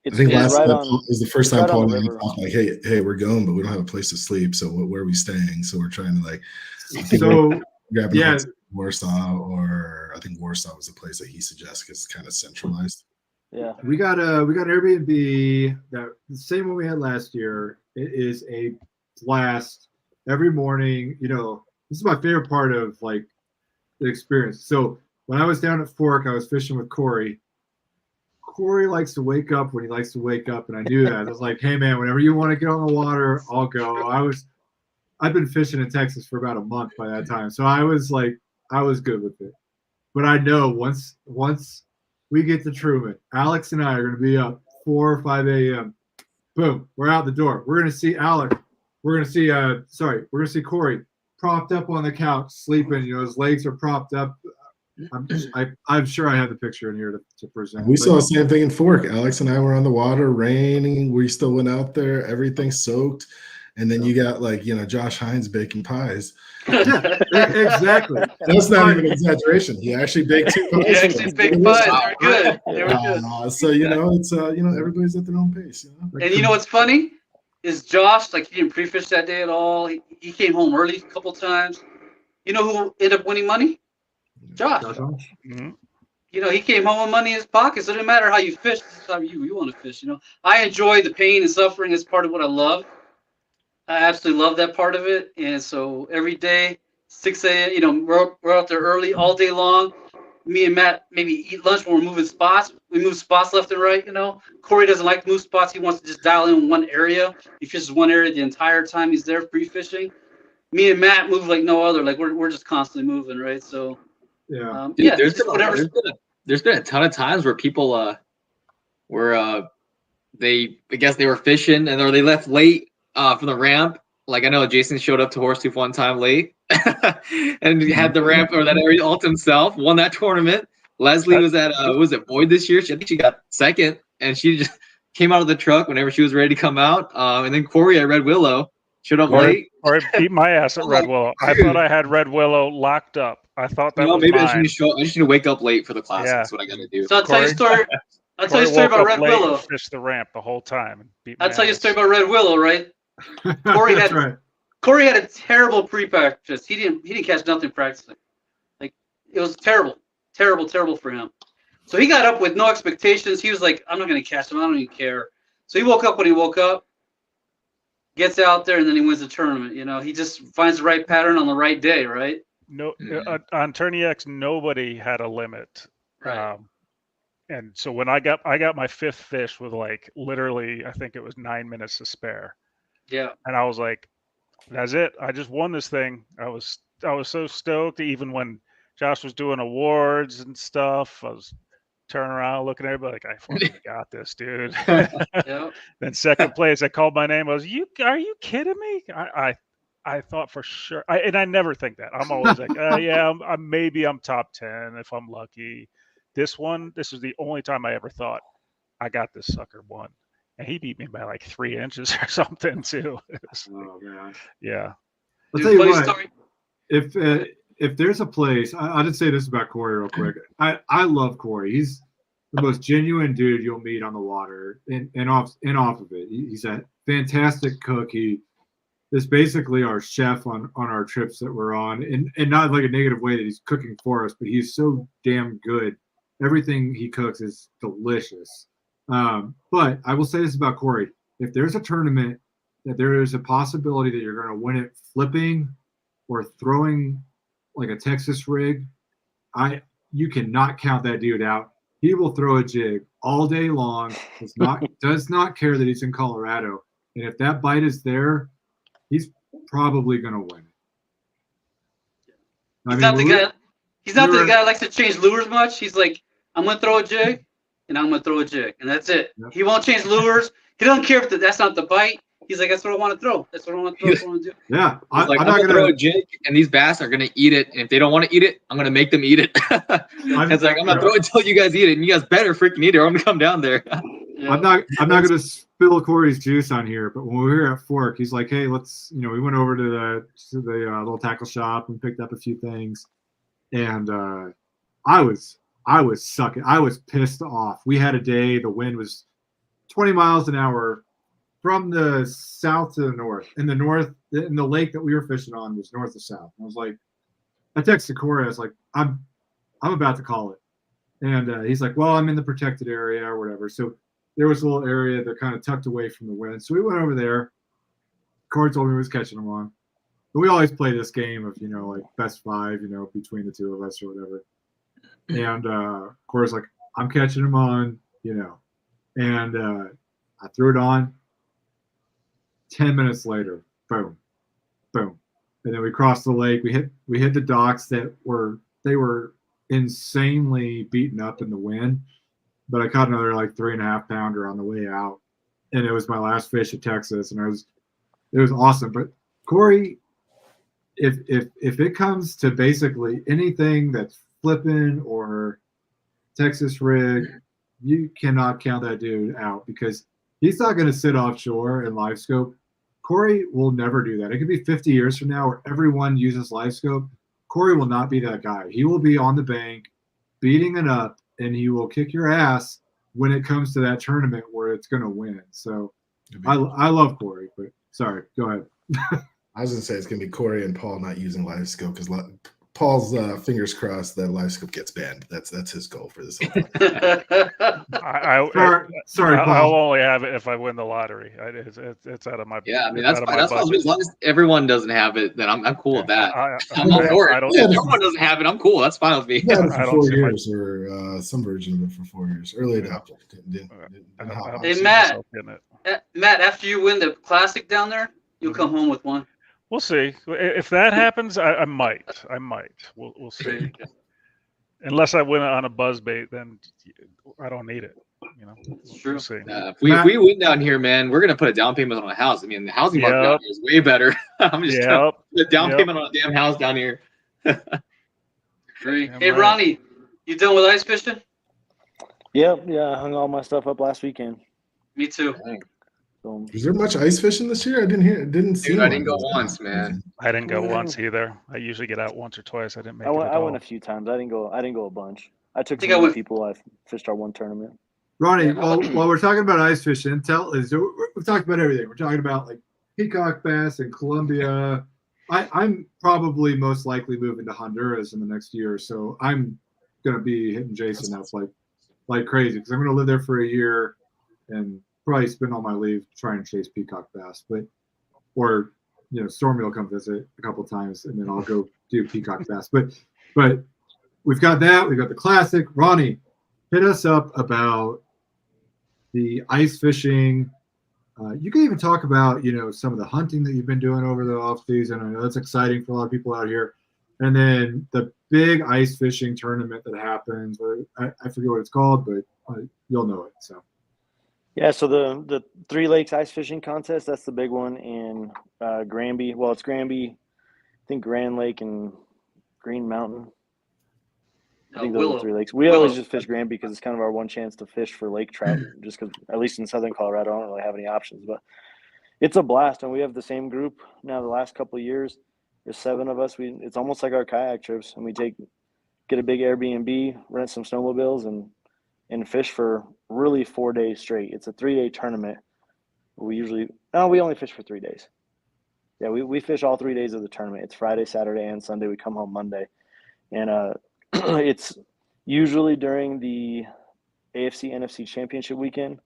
I think last time was the first time Paul and I talked like, hey, we're going, but we don't have a place to sleep. So where are we staying? So we're trying to grab Warsaw, or I think Warsaw was the place that he suggests because it's kind of centralized. Yeah, we got Airbnb, that the same one we had last year. It is a blast every morning. This is my favorite part of like the experience. So when I was down at Fork, I was fishing with Corey. Corey likes to wake up when he likes to wake up, and I knew that. I was like, hey man, whenever you want to get on the water, I'll go. I've been fishing in Texas for about a month by that time, so I was good with it. But I know once we get to Truman, Alex and I are going to be up 4 or 5 a.m. Boom, we're out the door. We're going to see Alex. We're going to see Corey propped up on the couch, sleeping. His legs are propped up I'm sure I have the picture in here to present. We but- saw the same thing in Fork. Alex and I were on the water, raining. We still went out there, everything soaked. And then you got like, Josh Hines baking pies. Yeah, exactly. That's not even an exaggeration. He actually baked 2 pies. He for actually us. baked pies. They were good. They were good. So, it's, everybody's at their own pace. And you know what's funny is Josh, like, he didn't pre-fish that day at all. He came home early a couple times. You know who ended up winning money? Josh. Mm-hmm. He came home with money in his pocket. So it didn't matter how you fish. This is how you want to fish. I enjoy the pain and suffering as part of what I love. I absolutely love that part of it. And so every day, 6 a.m., we're out there early all day long. Me and Matt maybe eat lunch when we're moving spots. We move spots left and right, Corey doesn't like to move spots. He wants to just dial in one area. He fishes one area the entire time he's there pre-fishing. Me and Matt move like no other. Like we're just constantly moving, right? So yeah. Dude, there's been a ton of times where people I guess they were fishing or they left late from the ramp. Like I know Jason showed up to Horsetooth one time late and had the ramp or that area all to himself, won that tournament. Leslie was at was it Boyd this year? I think she got second and she just came out of the truck whenever she was ready to come out. And then Corey at Red Willow showed up late. Or beat my ass at Red Willow. I thought I had Red Willow locked up. I thought that was maybe mine. I just need to wake up late for the classic. Yeah. That's what I got to do. So I'll tell you a story. I'll tell you a story about Red Willow. Fish the ramp the whole time. And beat I'll my tell you a ass. story about Red Willow, right? Corey That's had right. Corey had a terrible pre-practice. He didn't catch nothing practicing. Like it was terrible for him. So he got up with no expectations. He was like, I'm not gonna catch him. I don't even care. So he woke up when he woke up, gets out there, and then he wins the tournament. He just finds the right pattern on the right day, right? No, on Tourney X, nobody had a limit. Right. And so when I got my 5th fish with like literally, I think it was 9 minutes to spare. Yeah. And I was like, that's it. I just won this thing. I was so stoked. Even when Josh was doing awards and stuff, I was turning around looking at everybody like, I fucking got this, dude. Yeah. Then second place, I called my name. I was, are you kidding me? I thought for sure. And I never think that. I'm always like, yeah, maybe I'm top 10 if I'm lucky. This is the only time I ever thought I got this sucker won. And he beat me by like 3 inches or something too. Oh man. Yeah. I'll tell you funny what. story. If there's a place, I'll just say this about Corey real quick. I love Corey. He's the most genuine dude you'll meet on the water and off of it. He's a fantastic cook. He is basically our chef on our trips that we're on, and not like a negative way that he's cooking for us, but he's so damn good. Everything he cooks is delicious. But I will say this about Corey: if there's a tournament that there is a possibility that you're going to win it flipping or throwing like a Texas rig, you cannot count that dude out. He will throw a jig all day long. Does not care that he's in Colorado, and if that bite is there, he's probably going to win it. He's not the guy that likes to change lures much. He's like, I'm going to throw a jig, and I'm going to throw a jig, and that's it. Yep. He won't change lures. He doesn't care if that's not the bite. He's like, that's what I want to throw. That's what I want to throw. That's what I want to do. Yeah. I'm not going to throw a jig, and these bass are going to eat it. And if they don't want to eat it, I'm going to make them eat it. It's like, I'm not throwing it until you guys eat it, and you guys better freaking eat it, or I'm going to come down there. Yeah. I'm not going to spill Corey's juice on here, but when we were at Fork, he's like, hey, let's, we went over to the little tackle shop and picked up a few things. And I was sucking. I was pissed off. We had a day, the wind was 20 miles an hour from the south to the north. In the north, in the lake that we were fishing on was north to south. And I was like, I texted Corey, I was like, I'm about to call it. And he's like, well, I'm in the protected area or whatever. So there was a little area that kind of tucked away from the wind. So we went over there. Corey told me he was catching them on. But we always play this game of, like best 5, between the two of us or whatever. And Corey's like, I'm catching them on, And I threw it on. 10 minutes later, boom, boom. And then we crossed the lake. We hit the docks that were insanely beaten up in the wind. But I caught another like 3.5 pounder on the way out. And it was my last fish at Texas. And it was awesome. But Corey, if it comes to basically anything that's flipping or Texas rig, you cannot count that dude out because he's not going to sit offshore and live scope. Corey will never do that. It could be 50 years from now where everyone uses live scope. Corey will not be that guy. He will be on the bank beating it up, and he will kick your ass when it comes to that tournament where it's going to win. So I love Corey, but sorry, go ahead. I was going to say it's going to be Corey and Paul not using live scope because Paul's fingers crossed that live scope gets banned. That's his goal for this. Sorry, Paul. I'll only have it if I win the lottery. It's out of my. Yeah, I mean that's fine. That's As long as everyone doesn't have it, then I'm cool with that. I'm all for it. If everyone doesn't have it, I'm cool. That's fine with me. Yeah, for 4 years or some version of it for 4 years. Early adopter. Hey Matt, after you win the classic down there, you'll come home with one. We'll see. If that happens, I might. We'll see. Unless I win it on a buzz bait, then I don't need it. It's true. We'll see. If we win down here, man, we're gonna put a down payment on a house. I mean, the housing market down here is way better. I'm just gonna put a down payment on a damn house down here. Great. Hey, Ronnie, you done with ice fishing? Yep. Yeah, I hung all my stuff up last weekend. Me too. So, is there much ice fishing this year? I didn't see. Dude, I didn't go once, man. I didn't go once either. I usually get out once or twice. I didn't make it. I went a few times. I didn't go a bunch. I took some other people. I fished our one tournament. Ronnie, while we're talking about ice fishing, we've talked about everything. We're talking about like Peacock bass in Colombia. I'm probably most likely moving to Honduras in the next year, so I'm gonna be hitting Jason up like crazy because I'm gonna live there for a year and probably spend all my leave trying to chase peacock bass. Or Stormy will come visit a couple times and then I'll go do peacock bass. But we've got that. We've got the classic. Ronnie, hit us up about the ice fishing. You can even talk about, some of the hunting that you've been doing over the off season. I know that's exciting for a lot of people out here. And then the big ice fishing tournament that happens. I forget what it's called, but you'll know it. So. Yeah, so the Three Lakes Ice Fishing Contest, that's the big one in Granby. Well, it's Granby, I think Grand Lake and Green Mountain. I think those are 3 lakes. We always just fish Granby because it's kind of our one chance to fish for lake trout, just because, at least in southern Colorado, I don't really have any options. But it's a blast, and we have the same group now the last couple of years. There's 7 of us. It's almost like our kayak trips, and we get a big Airbnb, rent some snowmobiles, and fish for really 4 days straight. It's a 3-day tournament. We only fish for 3 days. Yeah, we fish all 3 days of the tournament. It's Friday, Saturday, and Sunday. We come home Monday. And it's usually during the AFC NFC championship weekend.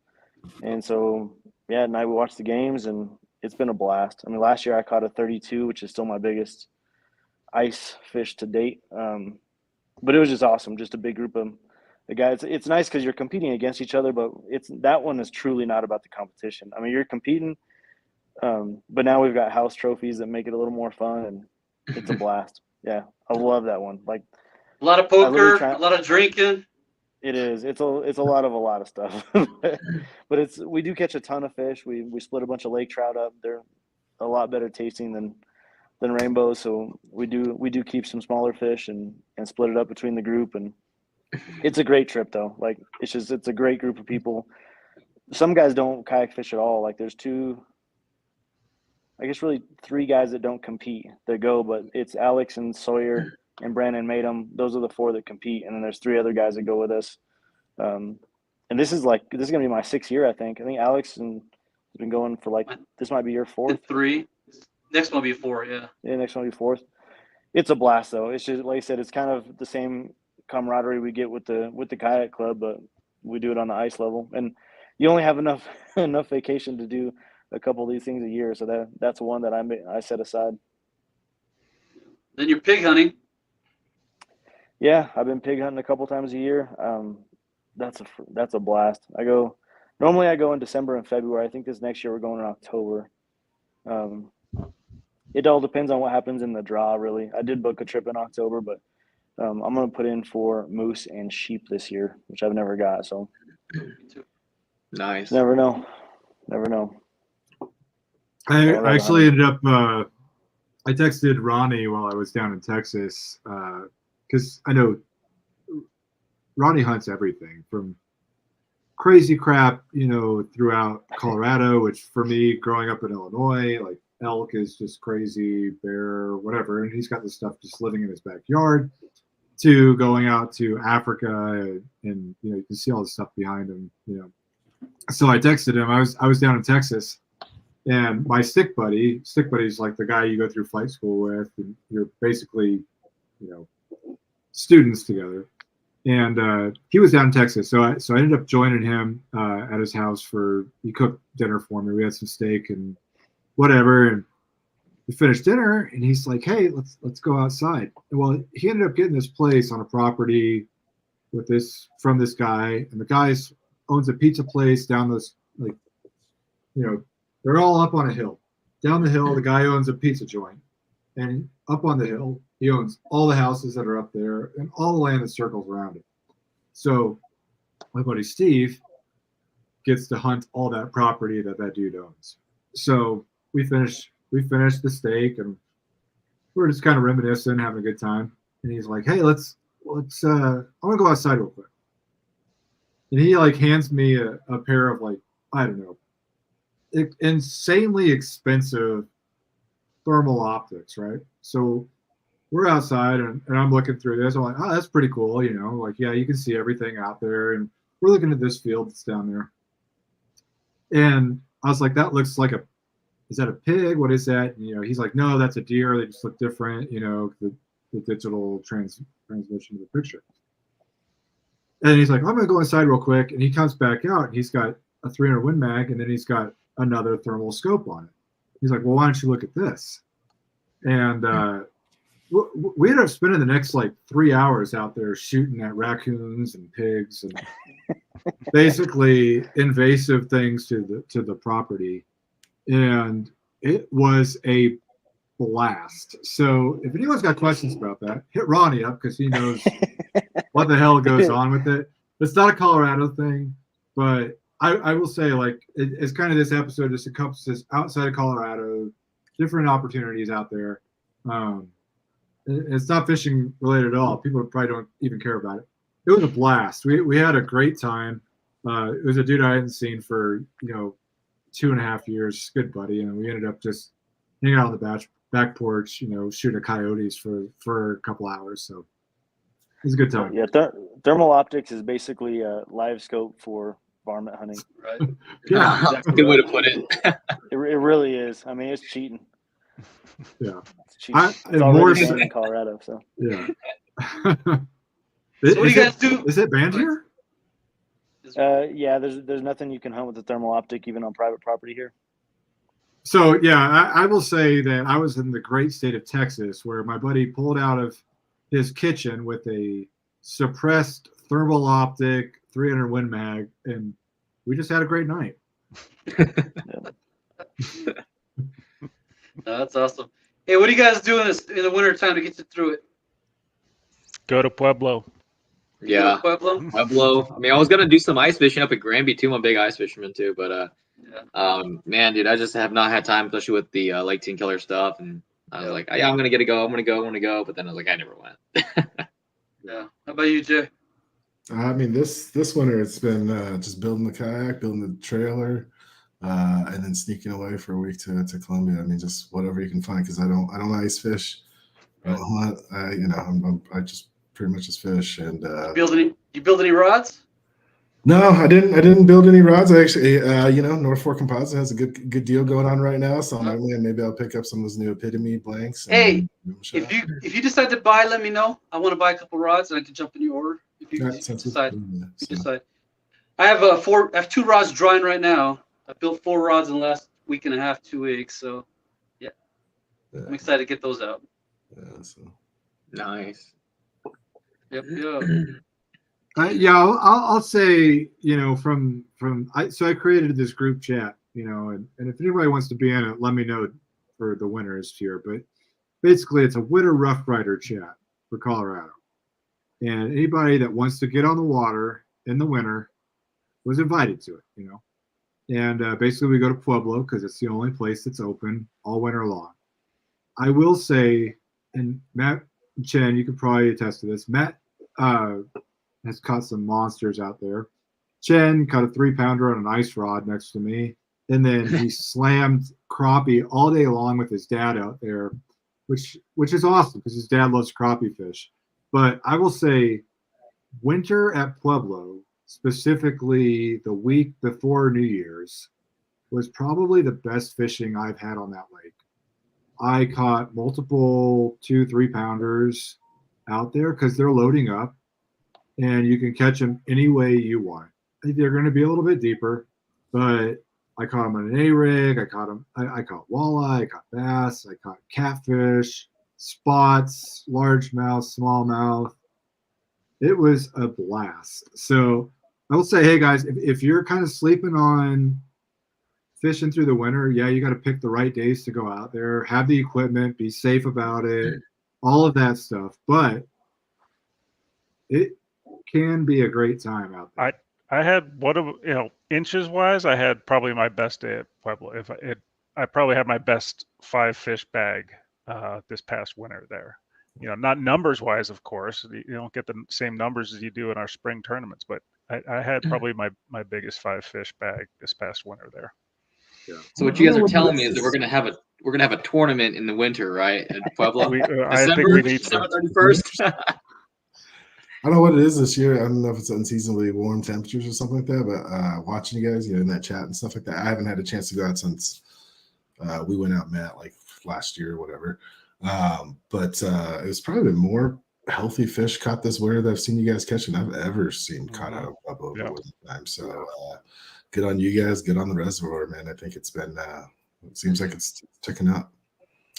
And so, at night we watch the games, and it's been a blast. I mean, last year I caught a 32, which is still my biggest ice fish to date. But it was just awesome, just a big group of the guys. It's nice because you're competing against each other, but that one is truly not about the competition. I mean, you're competing, but now we've got house trophies that make it a little more fun, and it's a blast. Yeah, I love that one. Like a lot of poker, a lot of drinking. It is. It's a lot of stuff, but we do catch a ton of fish. We split a bunch of lake trout up. They're a lot better tasting than rainbows. So we do keep some smaller fish and split it up between the group, and it's a great trip though. Like it's a great group of people. Some guys don't kayak fish at all. Like there's 3 guys that don't compete that go, but it's Alex and Sawyer and Brandon Madem. Those are the 4 that compete, and then there's 3 other guys that go with us. And this is gonna be my 6th year, I think. I think Alex has been going for this might be your 4th. 3. Next one will be 4. Yeah. Yeah, next one will be 4th. It's a blast though. It's just like I said, it's kind of the same camaraderie we get with the kayak club, but we do it on the ice level, and you only have enough vacation to do a couple of these things a year. So that's one that I set aside. Then you're pig hunting. Yeah, I've been pig hunting a couple times a year. That's a blast. Normally I go in December and February. I think this next year we're going in October. It all depends on what happens in the draw, really. I did book a trip in October, but I'm going to put in for moose and sheep this year, which I've never got. So nice. Never know. I actually ended up. I texted Ronnie while I was down in Texas because I know Ronnie hunts everything from crazy crap, throughout Colorado, which for me, growing up in Illinois, like elk is just crazy, bear, whatever, and he's got this stuff just living in his backyard, to going out to Africa, and you can see all the stuff behind him. So I texted him. I was down in Texas, and my stick buddy's like the guy you go through flight school with, and you're basically, students together. And he was down in Texas, so I ended up joining him at his house he cooked dinner for me. We had some steak and whatever, and we finished dinner, and he's like, "Hey, let's go outside." Well, he ended up getting this place on a property from this guy, and the guy owns a pizza place down this, like, they're all up on a hill. Down the hill, the guy owns a pizza joint, and up on the hill, he owns all the houses that are up there and all the land that circles around it. So my buddy Steve gets to hunt all that property that dude owns. So we finished the steak, and we're just kind of reminiscing, having a good time. And he's like, "Hey, I want to go outside real quick." And he like hands me a pair of, like, I don't know, insanely expensive thermal optics, right? So we're outside, and I'm looking through this. I'm like, "Oh, that's pretty cool." Like, yeah, you can see everything out there. And we're looking at this field that's down there. And I was like, "That looks like is that a pig? What is that?" And, he's like, "No, that's a deer. They just look different, the digital transmission of the picture." And he's like, "I'm going to go inside real quick." And he comes back out, and he's got a 300 Win Mag, and then he's got another thermal scope on it. He's like, "Well, why don't you look at this?" And we ended up spending the next, like, 3 hours out there shooting at raccoons and pigs and basically invasive things to the property. And it was a blast. So if anyone's got questions about that, hit Ronnie up, because he knows what the hell goes on with it. It's not a Colorado thing, but I will say, like, it's kind of, this episode just encompasses outside of Colorado, different opportunities out there. It's not fishing related at all. People probably don't even care about it. It was a blast. We had a great time. It was a dude I hadn't seen for 2.5 years. Good buddy, and we ended up just hanging out on the back porch, shooting at coyotes for a couple hours. So it was a good time. Yeah, thermal optics is basically a live scope for varmint hunting. Right. Yeah, That's a good way to put it. It really is. I mean, it's cheating. yeah. It's cheating. It's already banned in Colorado, so. Yeah. So what do you guys do? Is it banned here? Yeah, there's nothing you can hunt with a thermal optic, even on private property here. So yeah, I will say that I was in the great state of Texas, where my buddy pulled out of his kitchen with a suppressed thermal optic 300 Win Mag, and we just had a great night. That's awesome. Hey, what do you guys do in the winter time to get you through it? Go to Pueblo. Yeah. Pueblo? Pueblo. I mean, I was gonna do some ice fishing up at Granby too. I'm a big ice fisherman too, but man, dude, I just have not had time, especially with the Lake Teen Killer stuff. And I was like, yeah, I'm gonna go. I'm gonna go. But then I was like, I never went. Yeah. How about you, Jay? I mean, this winter it's been just building the kayak, building the trailer, and then sneaking away for a week to Columbia. I mean, just whatever you can find, because I don't ice fish. I don't hunt. I just pretty much just fish. And you build any rods? No, I didn't build any rods. I actually, North Fork Composite has a good deal going on right now. So I'm like, man, maybe I'll pick up some of those new Epitome blanks. Hey, if you decide to buy, let me know. I want to buy a couple rods, and I can jump in your order. If you decide. I have 2 rods drying right now. I built 4 rods in the last week and a half, 2 weeks. So, yeah. I'm excited to get those out. Yeah, so. Nice. Yep. I'll say, so I created this group chat, and if anybody wants to be in it, let me know for the winners here. But basically, it's a winter Rough Rider chat for Colorado, and anybody that wants to get on the water in the winter was invited to it, And basically, we go to Pueblo because it's the only place that's open all winter long. I will say, and Matt and Chen, you could probably attest to this. Matt has caught some monsters out there. Chen caught a 3-pounder on an ice rod next to me, and then he slammed crappie all day long with his dad out there, which is awesome because his dad loves crappie fish. But I will say, winter at Pueblo, specifically the week before New Year's, was probably the best fishing I've had on that lake. I caught multiple 2-3 pounders out there because they're loading up, and you can catch them any way you want. They're going to be a little bit deeper, but I caught them on an A-rig. I caught walleye, I caught bass, I caught catfish, spots, largemouth, smallmouth. It was a blast. So I will say, hey guys, if you're kind of sleeping on fishing through the winter, yeah, you got to pick the right days to go out there, have the equipment, be safe about it, all of that stuff. But it can be a great time out there. I had inches wise, I had probably my best day at Pueblo. I probably had my best 5 fish bag this past winter there. Not numbers wise, of course. You don't get the same numbers as you do in our spring tournaments, but I had probably my biggest 5 fish bag this past winter there. Yeah. So what you guys are telling me is that we're gonna have a tournament in the winter, right? At Pueblo, I think we need December to. 31st. I don't know what it is this year. I don't know if it's unseasonably warm temperatures or something like that, but watching you guys, in that chat and stuff like that, I haven't had a chance to go out since we went out and met like last year or whatever. But it was probably the more healthy fish caught this winter that I've seen you guys catching I've ever seen caught out of Pueblo over the time. So good on you guys. Good on the reservoir, man. I think it's been it seems like it's ticking up.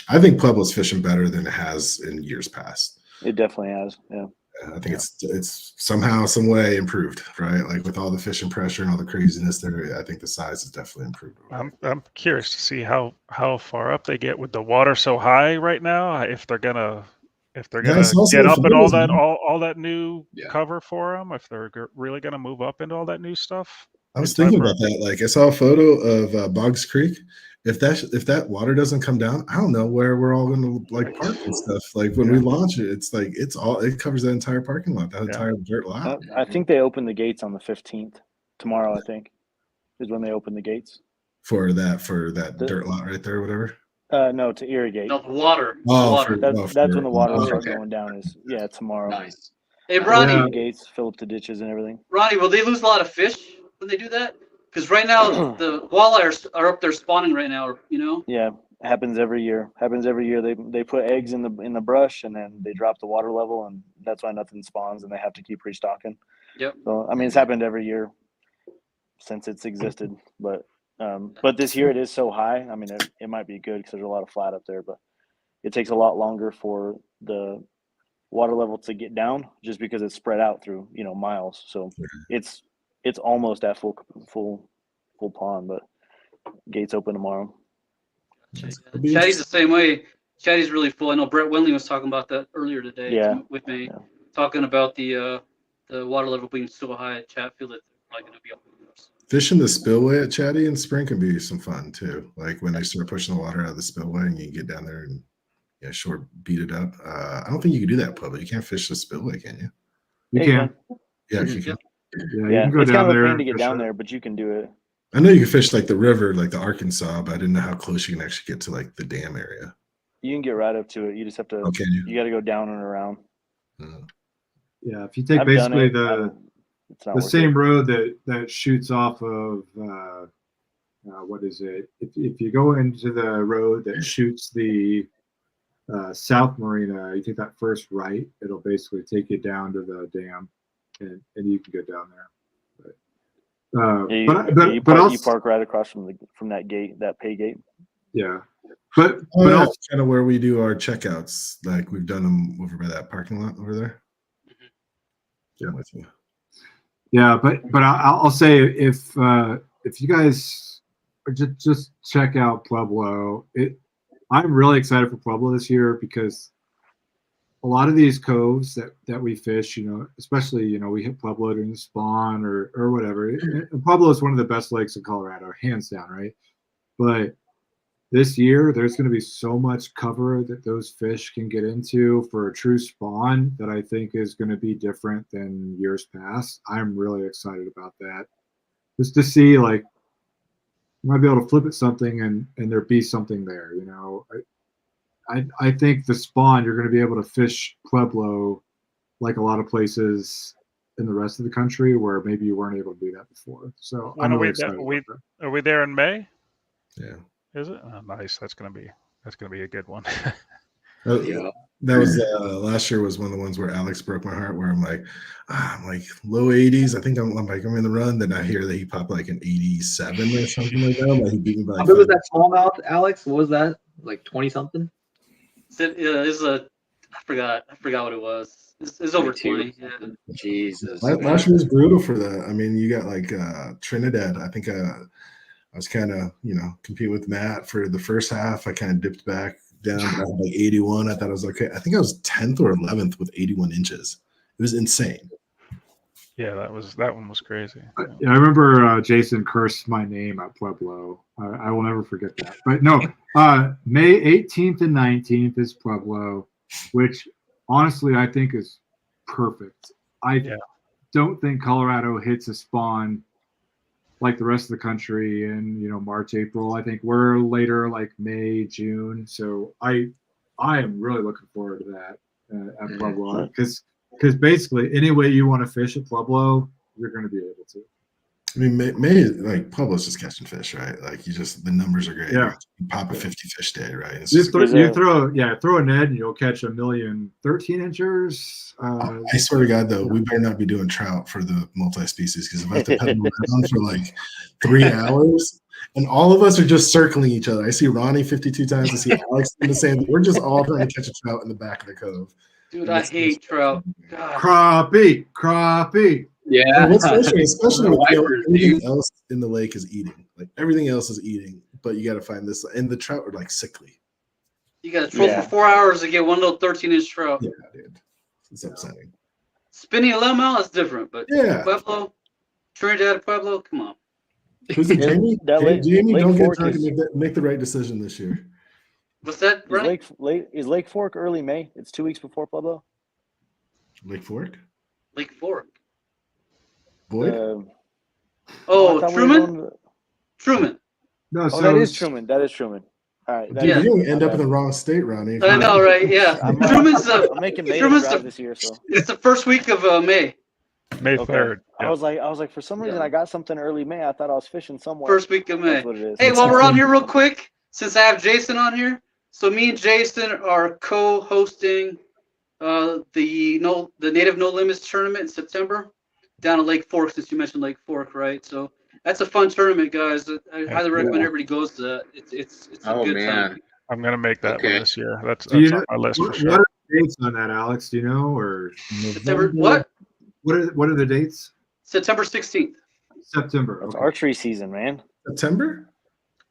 I think Pueblo's fishing better than it has in years past. It definitely has. Yeah. I think it's somehow, some way improved, right? Like with all the fishing pressure and all the craziness there, I think the size has definitely improved. I'm curious to see how far up they get with the water so high right now. If they're gonna get up and all that new cover for them, if they're really gonna move up into all that new stuff. I was thinking about that. Like I saw a photo of Boggs Creek. If that water doesn't come down, I don't know where we're all going to like park and stuff. Like when we launch it, it's like it covers that entire parking lot, that entire dirt lot. I think they open the gates on the 15th. Tomorrow, I think, is when they open the gates for that dirt lot right there, or whatever. No, to irrigate. No, the water. That's when the water will start going down. Tomorrow. Nice. Hey, Ronnie. The gates, fill up the ditches and everything. Ronnie, will they lose a lot of fish when they do that? Because right now the walleye are up there spawning right now. Yeah, it happens every year. They put eggs in the brush and then they drop the water level, and that's why nothing spawns, and they have to keep restocking. Yep. So I mean, it's happened every year since it's existed, but this year it is so high. I mean, it might be good because there's a lot of flat up there, but it takes a lot longer for the water level to get down just because it's spread out through miles. So it's almost at full pond, but gates open tomorrow. Chatty's the same way. Chatty's really full. I know Brett Winley was talking about that earlier today with me, talking about the water level being so high at Chatfield that they're probably going to be up. Fishing the spillway at Chatty in spring can be some fun too. Like when they start pushing the water out of the spillway and you can get down there and short beat it up. I don't think you can do that, Pueblo. You can't fish the spillway, can you? You can. Yeah, you can. Yeah, you can go it's down kind of there a pain to get down there, but you can do it. I know you can fish like the river, like the Arkansas, but I didn't know how close you can actually get to like the dam area. You can get right up to it. You just have to. Okay. You got to go down and around. Yeah, if you take basically the same road that shoots off of what is it? If you go into the road that shoots the South Marina, you take that first right, it'll basically take you down to the dam, and you can go down there. You park right across from that gate, that pay gate. Yeah, but also kind of where we do our checkouts, like we've done them over by that parking lot over there. Yeah, with you. Yeah, but I'll say if you guys just check out Pueblo, I'm really excited for Pueblo this year because a lot of these coves that we fish, especially we hit Pueblo during the spawn or whatever. Pueblo is one of the best lakes in Colorado, hands down, right? But this year there's going to be so much cover that those fish can get into for a true spawn that I think is going to be different than years past. I'm really excited about that. Just to see, like, you might be able to flip at something and there be something there, you know. I think the spawn, you're going to be able to fish Pueblo like a lot of places in the rest of the country where maybe you weren't able to do that before. So When I'm are really we? excited about that. Are we there in May? Yeah. Is it? Oh, nice. That's gonna be a good one. Yeah. That was last year was one of the ones where Alex broke my heart. Where I'm like low 80s. I think I'm in the run. Then I hear that he popped like an 87 or something like that. Like he beat me by How like big was 5. that smallmouth, Alex? What was that? Like 20 something? I forgot what it was. It's over 20. Yeah. Jesus. Last year was brutal for that. I mean, you got like Trinidad. I think I was kind of competing with Matt for the first half. I kind of dipped back down, but I had like 81. I thought I was okay. I think I was 10th or 11th with 81 inches. It was insane. Yeah, that one was crazy. Yeah, I remember Jason cursed my name at Pueblo. I will never forget that. But no, May 18th and 19th is Pueblo, which honestly I think is perfect. I don't think Colorado hits a spawn like the rest of the country in March, April. I think we're later, like May, June. So I am really looking forward to that at Pueblo because basically any way you want to fish at Pueblo, you're going to be able to. I mean, May like Pueblo's just catching fish, right? Like the numbers are great. Yeah. You pop a 50 fish day, right? It's You just, throw a net and you'll catch 1,013 inchers. I swear to God, though, we better not be doing trout for the multi-species because if I have to pedal around for like 3 hours and all of us are just circling each other. I see Ronnie 52 times. I see Alex in the same. We're just all trying to catch a trout in the back of the cove. Dude, I hate trout. God. Crappie. Yeah. And what's frustrating, especially when Wipers, everything dude. else in the lake is eating. Like everything else is eating, but you got to find this. And the trout are like sickly. You got to troll for 4 hours to get one little 13-inch trout. Yeah, dude. It's upsetting. Spinning a lemon is different, but Yeah. Pueblo, Trinidad, Pueblo, come on. Who's it, Jamie? Jamie, Lake don't get Fork drunk and make the right decision this year. What's that, right? Is Lake Fork early May? It's 2 weeks before Pueblo. Lake Fork? Lake Fork. Boyd? Truman? Truman. No, so that is Truman. That is Truman. All right. Dude, you're going to end up in the wrong state, Ronnie. I know, right? Yeah. I'm making May Truman's drive this year, so it's the first week of May. May okay. 3rd. I was like, for some reason I got something early May. I thought I was fishing somewhere. First week of May. That's what it is. Hey, while we're on here real quick, since I have Jason on here, so me and Jason are co-hosting the Native No Limits tournament in September down at Lake Fork, since you mentioned Lake Fork, right? So that's a fun tournament, guys. I highly recommend everybody goes to that. It's a good time. I'm gonna make that Okay. one this year. That's Do you on know- my list for what sure. are the dates on that, Alex? Do you know? Or September what? What are the dates? September 16th. September. It's Okay. archery season, man. September?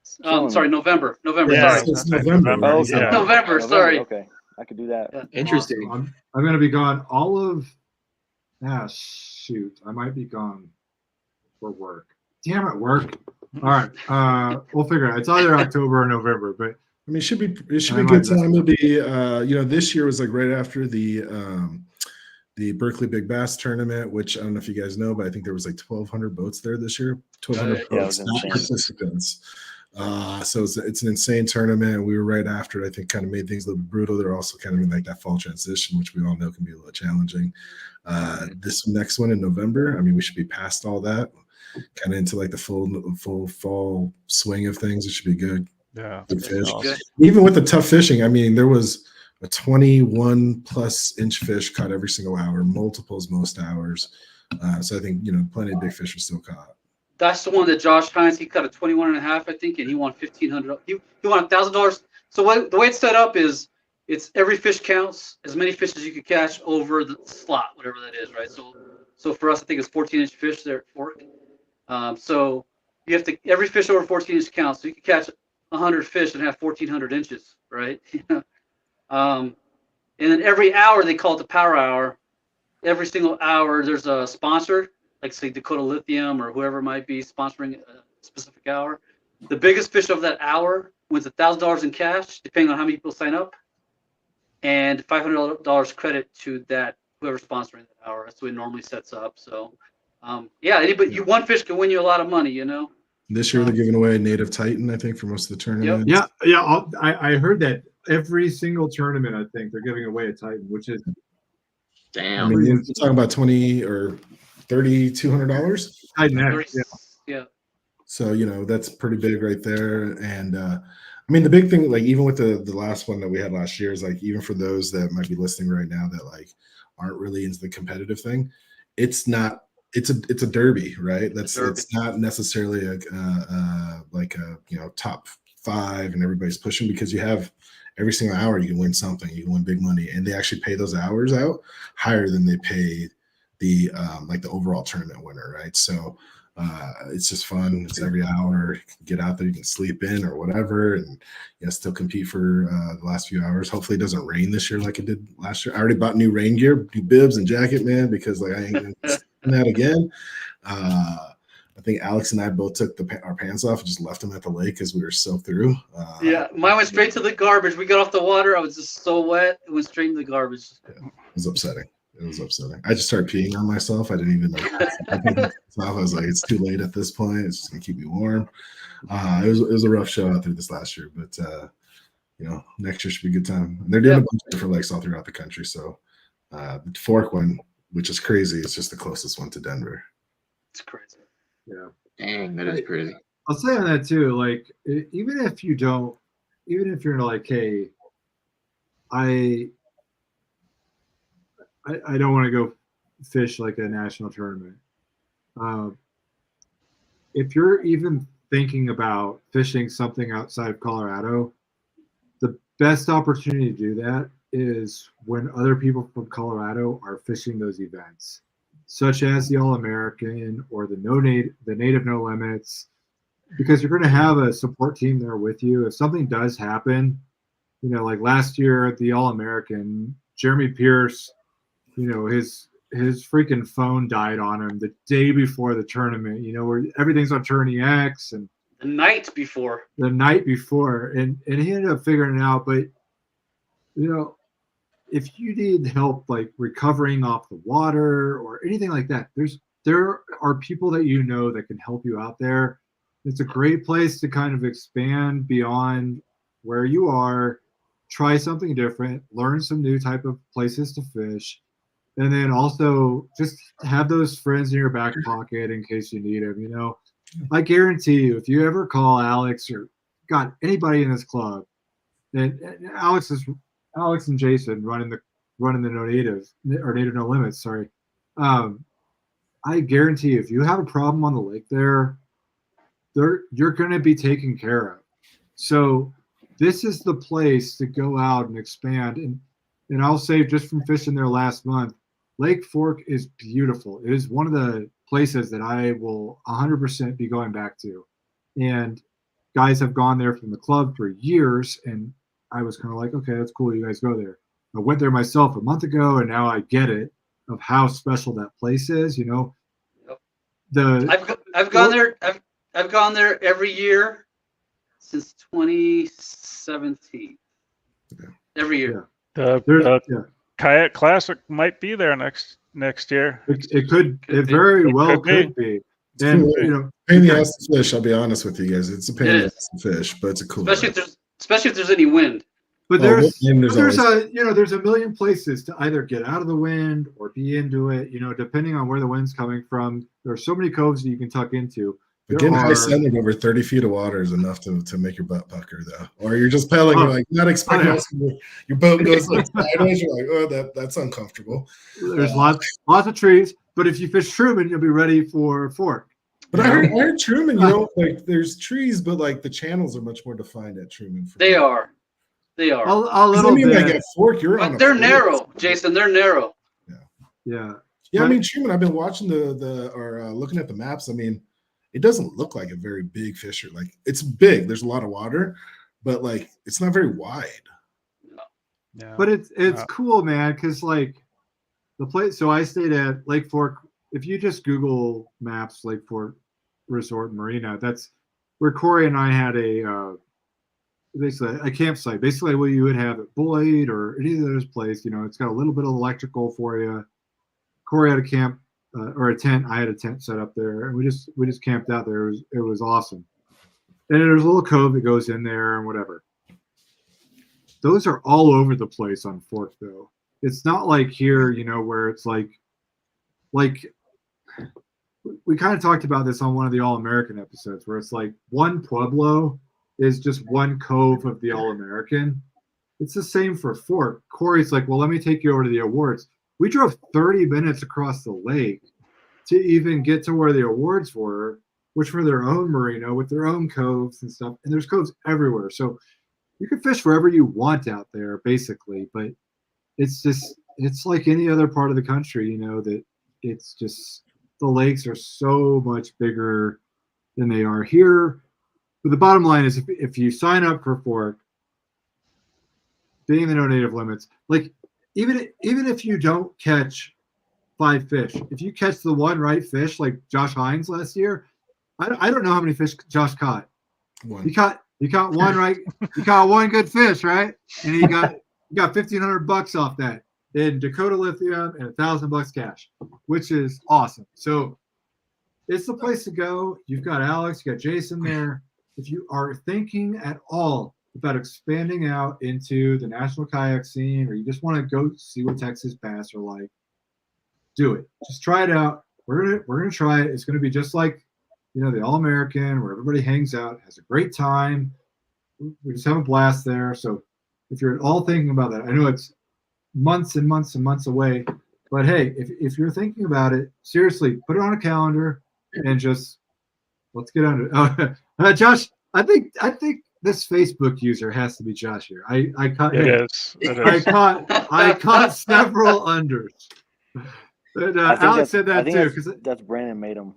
Sorry, November. Yeah, Sorry. It's November. Oh, Right? okay. November, sorry. Okay, I could do that. Yeah. Interesting. Awesome. I'm going to be gone all of. Shoot, I might be gone for work. Damn it, work. All right, we'll figure it out. It's either October or November, but I mean, it should be I a might good miss time. It'll be, this year was like right after the Berkeley Big Bass tournament, which I don't know if you guys know, but I think there was like 1,200 boats there this year. 1,200 Yeah, it boats, was not insane. participants. So it's an insane tournament. We were right after it. I think kind of made things a little bit brutal. They're also kind of in like that fall transition, which we all know can be a little challenging. This next one in November, I mean, we should be past all that, kind of into like the full fall swing of things. It should be good. Yeah, Good it's fish. awesome. Even with the tough fishing, I mean, there was a 21 plus inch fish caught every single hour, multiples most hours. So I think, plenty of big fish were still caught. That's the one that Josh Hines, he cut a 21.5, I think, and he won $1,500. He won $1,000. So the way it's set up is it's every fish counts, as many fish as you could catch over the slot, whatever that is, right? So for us, I think it's 14-inch fish there at Fork. So you have to, every fish over 14-inch counts. So you can catch 100 fish and have 1,400 inches, right? And then every hour, they call it the power hour. Every single hour, there's a sponsor, like say Dakota Lithium or whoever might be sponsoring a specific hour. The biggest fish of that hour wins $1,000 in cash, depending on how many people sign up, and $500 credit to that whoever's sponsoring that hour. That's the way it normally sets up. So, anybody, one fish can win you a lot of money, you know. This year they're giving away Native Titan, I think, for most of the tournaments. Yeah. I heard that every single tournament. I think they're giving away a Titan, which is Damn. I mean, you're talking about $20 or $3,200. Titan X. Yeah. So that's pretty big right there. And I mean, the big thing, like even with the last one that we had last year, is like even for those that might be listening right now that like aren't really into the competitive thing, it's not. It's a derby, right? It's not necessarily like a top 5 and everybody's pushing, because you have every single hour you can win something, you can win big money, and they actually pay those hours out higher than they pay the like the overall tournament winner, right? So it's just fun. It's every hour. You can get out there, you can sleep in or whatever, and still compete for the last few hours. Hopefully it doesn't rain this year like it did last year. I already bought new rain gear, new bibs and jacket, man, because like I ain't gonna that again. I think Alex and I both took our pants off and just left them at the lake because we were so through. Mine went straight to the garbage. We got off the water. I was just so wet. It went straight in the garbage. Yeah, it was upsetting. I just started peeing on myself. I didn't even I was like, it's too late at this point. It's just gonna keep me warm. It was a rough show out there this last year, but next year should be a good time. And they're doing a bunch of different lakes all throughout the country. So the Fork one, which is crazy, it's just the closest one to Denver. It's crazy. Yeah. Dang, that is crazy. I'll say on that too, like even if you're like, hey, I don't want to go fish like a national tournament. If you're even thinking about fishing something outside of Colorado, the best opportunity to do that is when other people from Colorado are fishing those events, such as the All-American or the Native No Limits, because you're going to have a support team there with you. If something does happen, like last year at the All-American, Jeremy Pierce, his freaking phone died on him the day before the tournament, where everything's on Tourney X and the night before, and he ended up figuring it out. But if you need help like recovering off the water or anything like that, there are people that that can help you out there. It's a great place to kind of expand beyond where you are, try something different, learn some new type of places to fish. And then also just have those friends in your back pocket in case you need them. I guarantee you, if you ever call Alex or anybody in this club, and Alex and Jason running the Native No Limits, sorry. I guarantee you, if you have a problem on the lake there, you're going to be taken care of. So this is the place to go out and expand. And I'll say, just from fishing there last month, Lake Fork is beautiful. It is one of the places that I will 100% be going back to. And guys have gone there from the club for years, and I was kind of like, okay, that's cool. You guys go there. I went there myself a month ago, and now I get it of how special that place is. Yep. I've gone there. I've gone there every year since 2017. Yeah. Every year. The Kayak Classic might be there next year. It very well could be. And pain in the ass to fish. I'll be honest with you guys. It's a pain in the ass to fish, but it's a cool. Especially if there's any wind. But there's a million places to either get out of the wind or be into it. Depending on where the wind's coming from. There are so many coves that you can tuck into. But getting high sending over 30 feet of water is enough to make your butt pucker, though. Or you're just paddling, you're like not expecting your boat goes like sideways. You're like, oh, that's uncomfortable. There's lots of trees, but if you fish Truman, you'll be ready for Fork. But I heard Truman, like there's trees, but like the channels are much more defined at Truman. They are. A little bit. Like at Fork, you're on. They're narrow, Jason. They're narrow. Yeah. I mean, Truman. I've been watching looking at the maps. I mean, it doesn't look like a very big fisher. Like it's big. There's a lot of water, but like it's not very wide. Yeah. But it's cool, man, because like the place. So I stayed at Lake Fork. If you just Google Maps, Lake Fork Resort and Marina, that's where Corey and I had a basically a campsite, basically what you would have at Boyd or any of those places. It's got a little bit of electrical for you. Corey had a camp or a tent. I had a tent set up there, and we just camped out there. It was awesome. And there's a little cove that goes in there and whatever. Those are all over the place on Fork, though. It's not like here, where it's like we kind of talked about this on one of the All-American episodes, where it's like one Pueblo is just one cove of the All-American. It's the same for Fork. Corey's like, well, let me take you over to the awards. We drove 30 minutes across the lake to even get to where the awards were, which were their own marina with their own coves and stuff. And there's coves everywhere. So you can fish wherever you want out there, basically. But it's like any other part of the country, that it's just the lakes are so much bigger than they are here. But the bottom line is if you sign up for Fork, being the no native limits, like even if you don't catch 5 fish, if you catch the one right fish like Josh Hines last year, I don't know how many fish Josh caught. One. He caught one right. He caught one good fish, right? And he got $1,500 off that in Dakota Lithium and $1,000 cash, which is awesome. So it's the place to go. You've got Alex, you got Jason there. If you are thinking at all about expanding out into the national kayak scene, or you just want to go see what Texas bass are like, do it. Just try it out. We're gonna try it. It's gonna be just like the All-American, where everybody hangs out, has a great time. We just have a blast there. So if you're at all thinking about that, I know it's months and months and months away, but hey, if you're thinking about it, seriously, put it on a calendar and just let's get on it. Josh, I think this Facebook user has to be Josh here. I caught It hey, is. I caught several unders. But I think Alex said I that think too. that's Brandon made him.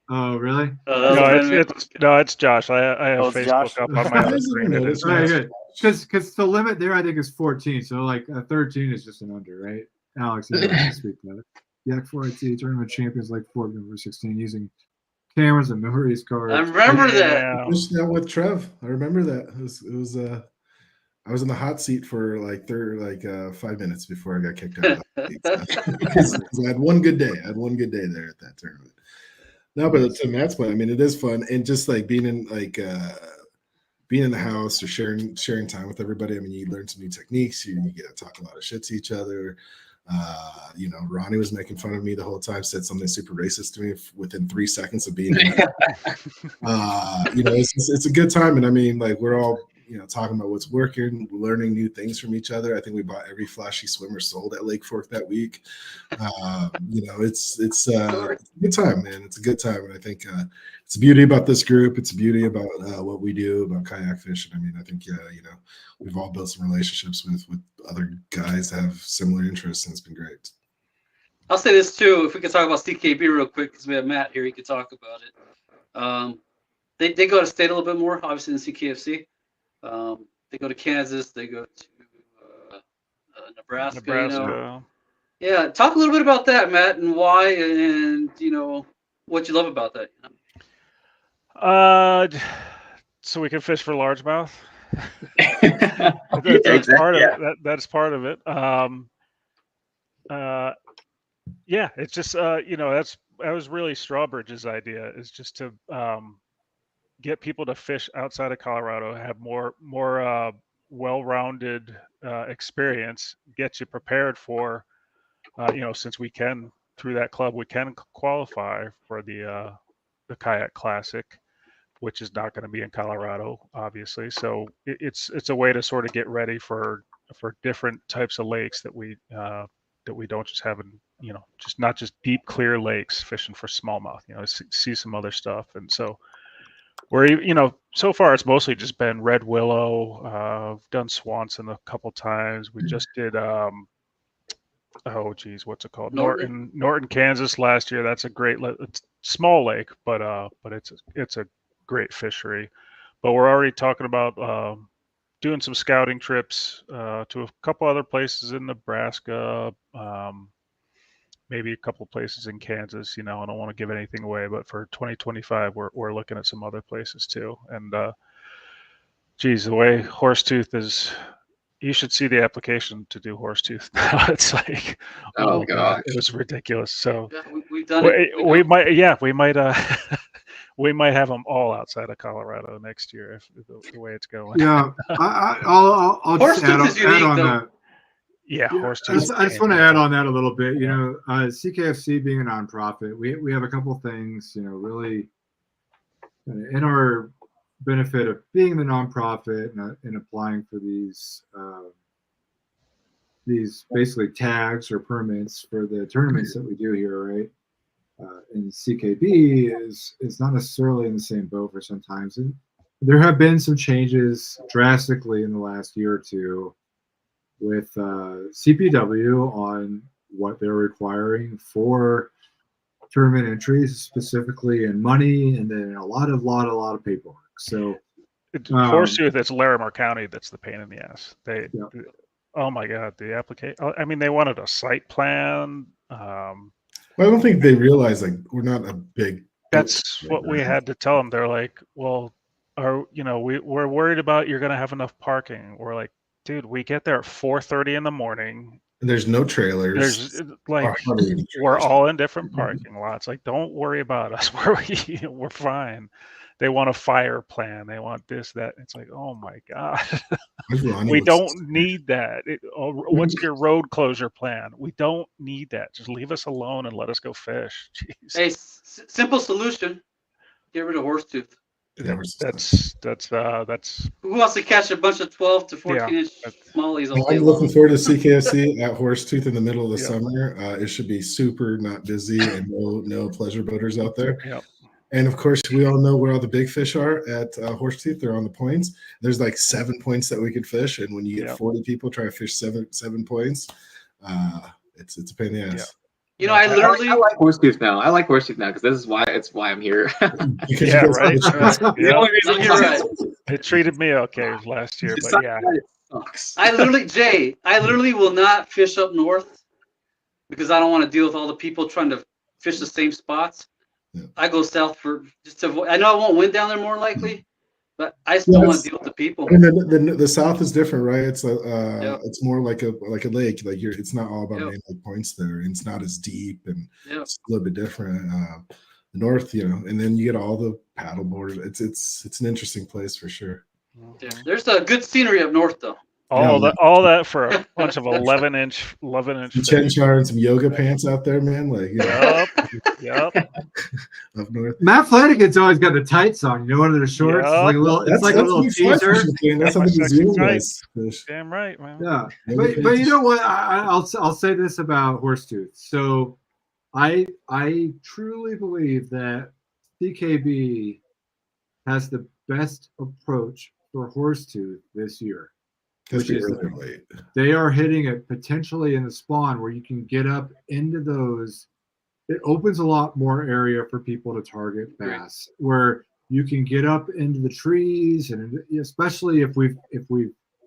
Oh, really? It's Josh. I have Oh, it's Facebook Josh? up on my other Guys, screen. It is All right, Josh. good. Because the limit there, I think, is 14. So like a 13 is just an under, right? Alex, you can speak to that. Yak 4IT tournament champions like Ford number 16 using cameras and memories cards. I remember that. Yeah. Pushed that with Trev. I remember that. It was I was in the hot seat for like 5 minutes before I got kicked out of the hot seat. Because I had one good day. I had one good day there at that tournament. No, but to Matt's point, I mean, it is fun, and just like being in the house or sharing time with everybody. I mean, you learn some new techniques. You get to talk a lot of shit to each other. Ronnie was making fun of me the whole time, said something super racist to me within 3 seconds of being there. It's a good time. And I mean, like, we're all, talking about what's working, learning new things from each other. I think we bought every flashy swimmer sold at Lake Fork that week. It's a good time, man. It's a good time. And I think it's a beauty about this group. It's a beauty about what we do about kayak fishing. I mean, I think, we've all built some relationships with other guys that have similar interests, and it's been great. I'll say this too. If we could talk about CKB real quick, because we have Matt here, he could talk about it. They go to state a little bit more, obviously, than CKFC. They go to Kansas. They go to Nebraska. Yeah, talk a little bit about that, Matt, and why, and what you love about that. So we can fish for largemouth. That's part of it. Yeah, it's just that was really Strawbridge's idea, is just to get people to fish outside of Colorado, have more well-rounded experience, get you prepared for since we can, through that club, we can qualify for the Kayak Classic, which is not going to be in Colorado, obviously. So it's a way to sort of get ready for different types of lakes that we don't just have in, just not just deep, clear lakes fishing for smallmouth, see some other stuff. And so so far it's mostly just been red willow. Done Swanson a couple times. We just did, what's it called? Norton, Kansas last year. That's a great, it's small lake, but it's a great fishery. But we're already talking about doing some scouting trips to a couple other places in Nebraska, maybe a couple places in Kansas. I don't want to give anything away, but for 2025, we're looking at some other places too, and Geez, the way Horsetooth is, you should see the application to do Horsetooth now. It's like, Oh, God. it was ridiculous. So Yeah, we've done it. we might, we might have them all outside of Colorado next year if the way it's going. Yeah, I'll just Horsetooth is unique, add on though. that. Yeah, Yeah, Horsetooth. I just want to add on that a little bit. You Yeah. know, CKFC being a nonprofit, we have a couple things, you know, really in our benefit of being the nonprofit and applying for these basically tags or permits for the tournaments that we do here, right? And CKB is not necessarily in the same boat for sometimes, and there have been some changes drastically in the last year or two with CPW on what they're requiring for tournament entries, specifically in money, and then a lot of paperwork. So Horsetooth, it's Larimer County that's the pain in the ass. Yeah. Oh my God, the application. I mean, they wanted a site plan. Well, I don't think they realize like we're not a big. That's what we had to tell them. They're like, well, we're worried about you're going to have enough parking. We're like, dude, we get there at 4:30 in the morning. And there's no trailers. There's like, we're all in different parking lots. Like, don't worry about us. We're fine. They want a fire plan. They want this, that. It's like, oh my God. We don't need that. What's your road closure plan? We don't need that. Just leave us alone and let us go fish. Jeez. Hey, simple solution. Get rid of Horsetooth. That's Who wants to catch a bunch of 12 to 14-inch smallies all day I'm long? looking forward to CKFC at Horsetooth in the middle of the Yeah. summer. It should be super not busy and no pleasure boaters out there. Yeah. And of course, we all know where all the big fish are at Horsetooth. They're on the points. There's like 7 points that we could fish, and when you get 40 people try to fish seven points, it's a pain in the ass. You know, I literally I like Horsetooth now. I like Horsetooth now because this is why I'm here. Because Yeah, you guys right. have the- The only reason You're why- right. It treated me okay last year, but yeah. It sucks. I literally will not fish up north because I don't want to deal with all the people trying to fish the same spots. Yeah. I go south for just to avoid. I know I won't win down there more likely, but I still want to deal with the people. I mean, the South is different, right? It's it's more like a lake. Like it's not all about main lake points there, and it's not as deep, and it's a little bit different. The North, you know, and then you get all the paddle board. It's an interesting place for sure. Yeah. There's a good scenery up north though. All that for a bunch of 11-inch. Chenchar and some yoga pants out there, man. Like, Yep. Up north. Matt Flanagan's always got the tights on. You know, under the shorts. Yep. It's like a little teaser. That's how the New Zealand guys fish. Damn right, man. Yeah, but you know what? I'll say this about Horsetooth. So, I truly believe that CKB has the best approach for Horsetooth this year. Because Which is late. They are hitting it potentially in the spawn where you can get up into those. It opens a lot more area for people to target bass, where you can get up into the trees, and especially if we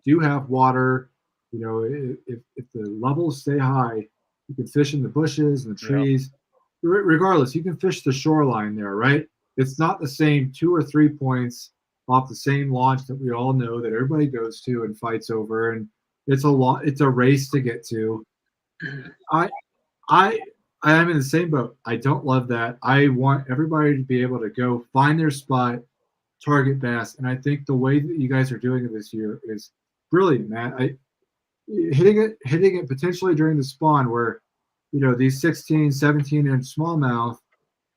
do have water, you know, if the levels stay high, you can fish in the bushes and the trees. Regardless, you can fish the shoreline there, right? It's not the same 2 or 3 points off the same launch that we all know that everybody goes to and fights over, and it's a race to get to. I am in the same boat. I don't love that. I want everybody to be able to go find their spot, target bass, and I think the way that you guys are doing it this year is brilliant, Matt. Hitting it potentially during the spawn where, you know, these 16, 17-inch smallmouth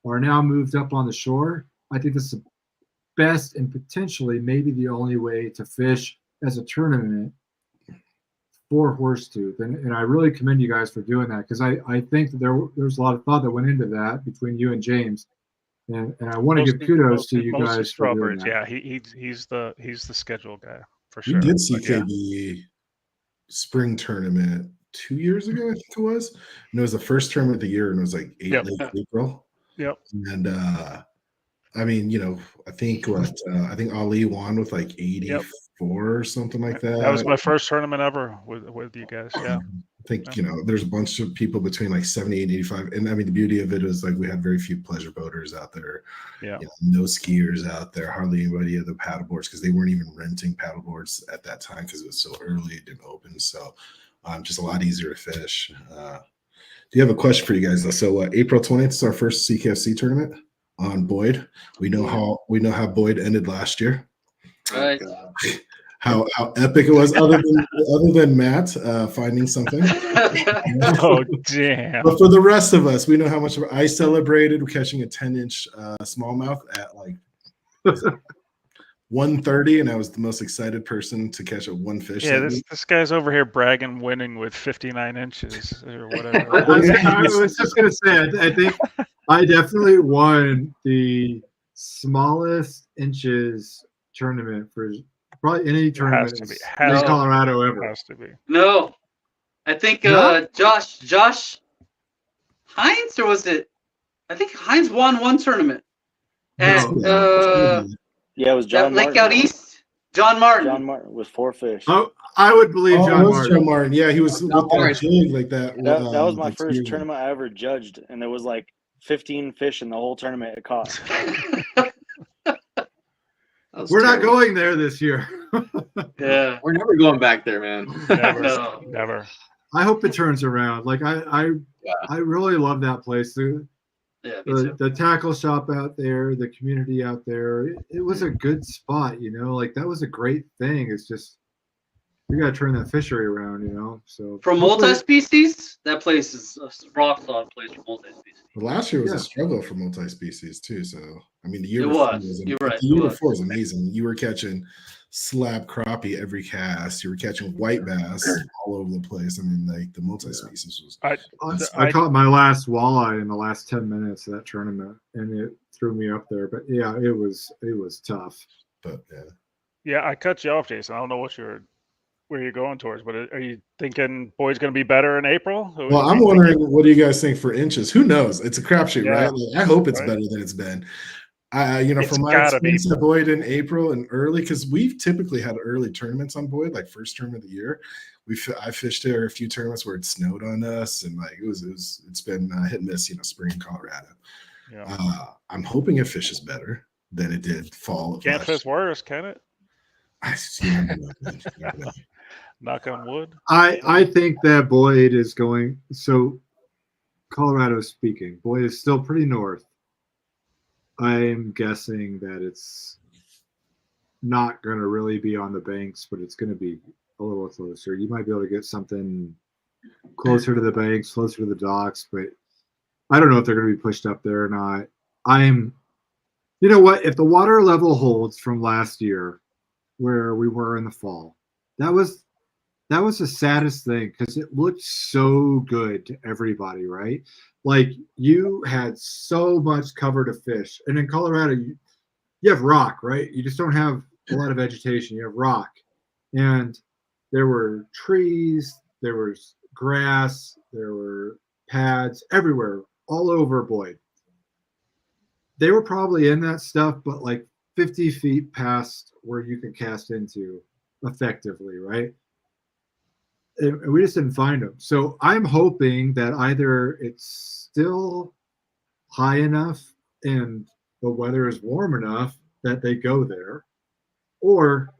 are now moved up on the shore. I think that's the best and potentially maybe the only way to fish as a tournament for Horsetooth, and I really commend you guys for doing that, because I think that there's a lot of thought that went into that between you and James, and I want to give kudos to you guys for doing that. Yeah, he's the schedule guy for sure. We did CKB spring tournament 2 years ago, I think it was, and it was the first tournament of the year, and it was like late April. Yep. And I mean, you know, I think Ali won with like 84 or something like that. That was my first tournament ever with you guys. Yeah. I think, there's a bunch of people between like 70 and 85. And I mean, the beauty of it is like we had very few pleasure boaters out there. Yeah. No skiers out there, hardly anybody of the paddle boards because they weren't even renting paddle boards at that time because it was so early, it didn't open. So just a lot easier to fish. Do you have a question for you guys? So April 20th is our first CKFC tournament on Boyd. We know how Boyd ended last year. Right. How epic it was, other than Matt finding something. Oh damn! But for the rest of us, we know how much I celebrated catching a 10-inch smallmouth at like 1:30, and I was the most excited person to catch a one fish. Yeah, this guy's over here bragging, winning with 59 inches or whatever. I was just gonna say, I think I definitely won the smallest inches tournament for probably any tournament in Colorado ever. Has to be. No, I think Josh Hines, or was it? I think Hines won one tournament. At it was John Lake Martin. Out East. John Martin. John Martin with 4 fish. Oh, I would believe John Martin. John Martin. Yeah, he was with that jig like that. That was my first tournament I ever judged, and there was like 15 fish in the whole tournament it caught. We're not going there this year. Yeah, we're never going back there, man. Never. I hope it turns around. Like I really love that place. The tackle shop out there, the community out there. It was a good spot, Like that was a great thing. It's just we got to turn that fishery around, So for multi-species, that place is a rock solid place for multi-species. Well, last year was a struggle for multi-species too. So I mean, the year You're right. The year before was amazing. You were catching slab crappie every cast. You were catching white bass all over the place. I mean, like the multi-species was. I caught my last walleye in the last 10 minutes of that tournament, and it threw me up there. But yeah, it was tough. But yeah, I cut you off, Jason. I don't know where you're going towards, but are you thinking Boyd's going to be better in April? Well, I'm wondering, what do you guys think for inches? Who knows? It's a crapshoot, right? Like, I hope it's better than it's been. From my experience at Boyd in April and early, because we've typically had early tournaments on Boyd, like first tournament of the year. I fished there a few tournaments where it snowed on us, and like it's been hit and miss, spring in Colorado. Yeah. I'm hoping it fishes better than it did fall. Can't fish worse, can it? Know. Knock on wood. I think that Boyd is going. So, Colorado speaking, Boyd is still pretty north. I'm guessing that it's not going to really be on the banks, but it's going to be a little closer. You might be able to get something closer to the banks, closer to the docks, but I don't know if they're going to be pushed up there or not. You know what? If the water level holds from last year, where we were in the fall, that was the saddest thing because it looked so good to everybody, right? Like you had so much cover to fish, and in Colorado, you have rock, right? You just don't have a lot of vegetation. You have rock, and there were trees, there was grass, there were pads everywhere, all over Boyd. They were probably in that stuff, but like 50 feet past where you could cast into effectively, right? And we just didn't find them. So I'm hoping that either it's still high enough and the weather is warm enough that they go there, or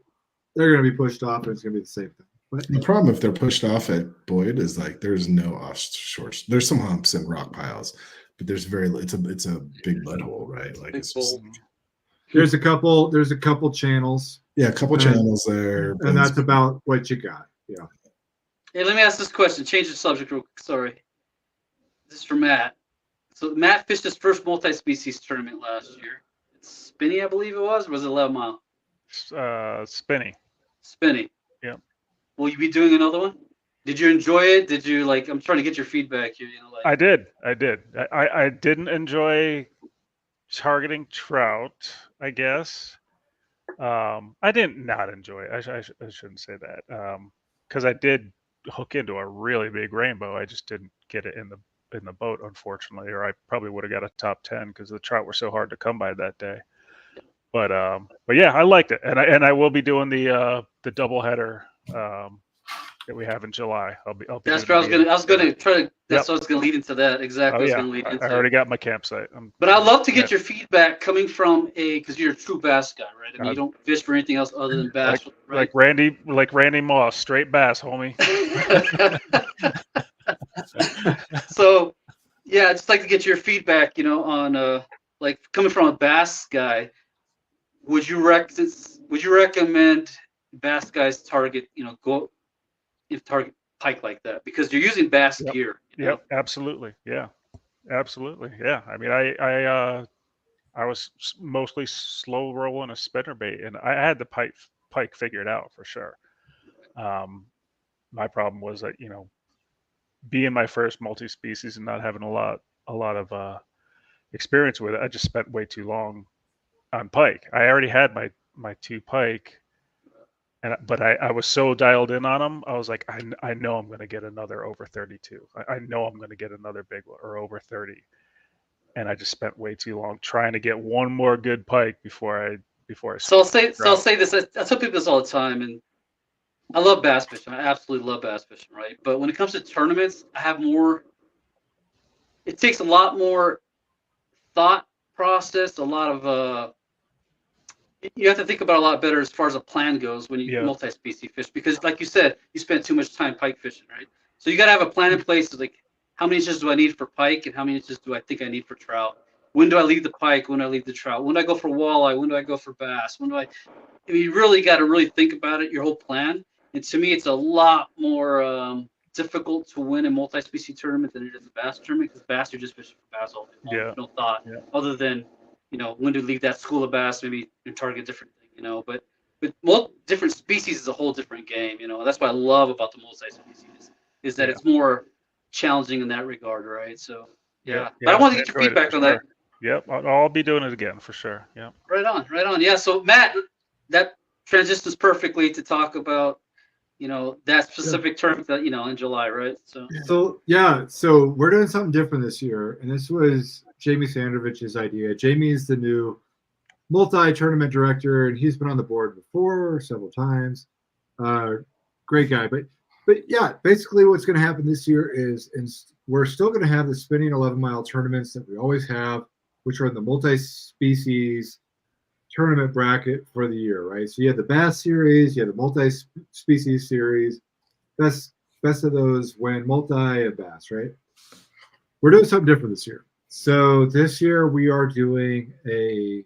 they're going to be pushed off and it's going to be the same thing. But the problem if they're pushed off at Boyd is like there's no offshore. There's some humps and rock piles, but there's it's a big mud hole, right? Like it's just, there's a couple channels. Yeah, a couple channels there. And that's about what you got. Yeah. Hey, let me ask this question. Change the subject real quick. Sorry. This is for Matt. So Matt fished his first multi-species tournament last year. It's Spinney, I believe it was, or was it 11 Mile? Spinney. Spinney. Yeah. Will you be doing another one? Did you enjoy it? Did you like? I'm trying to get your feedback here. I did. I didn't enjoy targeting trout, I guess. I did not enjoy it. I shouldn't say that. Because I did hook into a really big rainbow. I just didn't get it in the boat, unfortunately, or I probably would have got a top 10 because the trout were so hard to come by that day. But yeah, I liked it, and I will be doing the doubleheader that we have in July. I'll be That's doing what it again. I was gonna try to. That's Yep. what I was gonna lead into that exactly. Oh What I yeah, was gonna lead I into. already got my campsite. But I'd love to Yeah. get your feedback coming from because you're a true bass guy, right? I mean, Uh, you don't fish for anything else other than bass, right? like Randy Moss, straight bass, homie. So, yeah, I'd just like to get your feedback, on like coming from a bass guy. Would you recommend bass guys target target pike like that because they're using bass Yep. gear? Yep, absolutely. Yeah, absolutely. Yeah. I mean, I was mostly slow rolling a spinnerbait, and I had the pike figured out for sure. My problem was that being my first multi-species and not having a lot of experience with it, I just spent way too long on pike. I already had my 2 pike, but I was so dialed in on them. I was like, I know I'm going to get another over 32. I know I'm going to get another big one or over 30. And I just spent way too long trying to get one more good pike before I. So I'll say this. I tell people this all the time, and I love bass fishing. I absolutely love bass fishing, right? But when it comes to tournaments, I have more. It takes a lot more thought process, a lot of you have to think about a lot better as far as a plan goes when you multi-species fish, because like you said, you spend too much time pike fishing, right? So you got to have a plan in place. Like, how many inches do I need for pike, and how many inches do I think I need for trout? When do I leave the pike? When do I leave the trout? When do I go for walleye? When do I go for bass? I mean, you really got to really think about it, your whole plan. And to me, it's a lot more difficult to win a multi-species tournament than it is a bass tournament, because bass, you're just fishing for bass all day long. Yeah. There's no thought other than, when to leave that school of bass, maybe and target a different thing, but different species is a whole different game, That's what I love about the multi-species is that it's more challenging in that regard, right? So, yeah. But I want to get your feedback on that. Yep, I'll be doing it again for sure. Yeah. Right on. Yeah. So Matt, that transitions perfectly to talk about, that specific tournament that, in July, right? So we're doing something different this year, and this was Jamie Sandrovich's idea. Jamie is the new multi-tournament director, and he's been on the board before several times. Great guy, but yeah, basically what's going to happen this year is we're still going to have the spinning 11-mile tournaments that we always have, which are in the multi-species tournament bracket for the year, right? So you have the bass series, you have the multi-species series. Best of those win multi and bass, right? We're doing something different this year. So this year we are doing a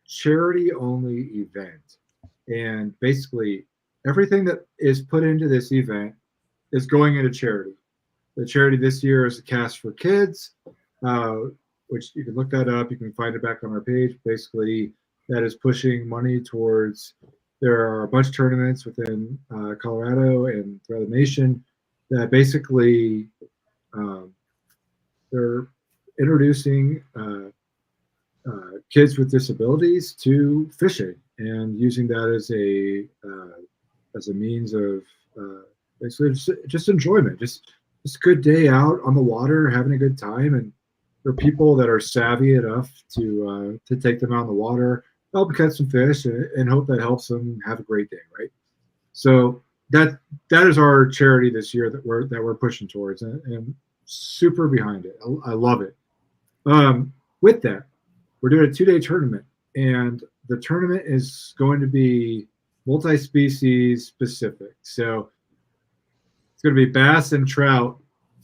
charity-only event, and basically everything that is put into this event is going into charity. The charity this year is the Cast for Kids, which you can look that up. You can find it back on our page. Basically, that is pushing money towards. There are a bunch of tournaments within Colorado and throughout the nation that basically they're introducing kids with disabilities to fishing and using that as a means of basically just enjoyment, just a good day out on the water, having a good time. And there are people that are savvy enough to take them out on the water, help catch some fish, and hope that helps them have a great day, right? So that is our charity this year that we're pushing towards, and super behind it. I love it. With that, we're doing a 2-day tournament, and the tournament is going to be multi-species specific. So it's going to be bass and trout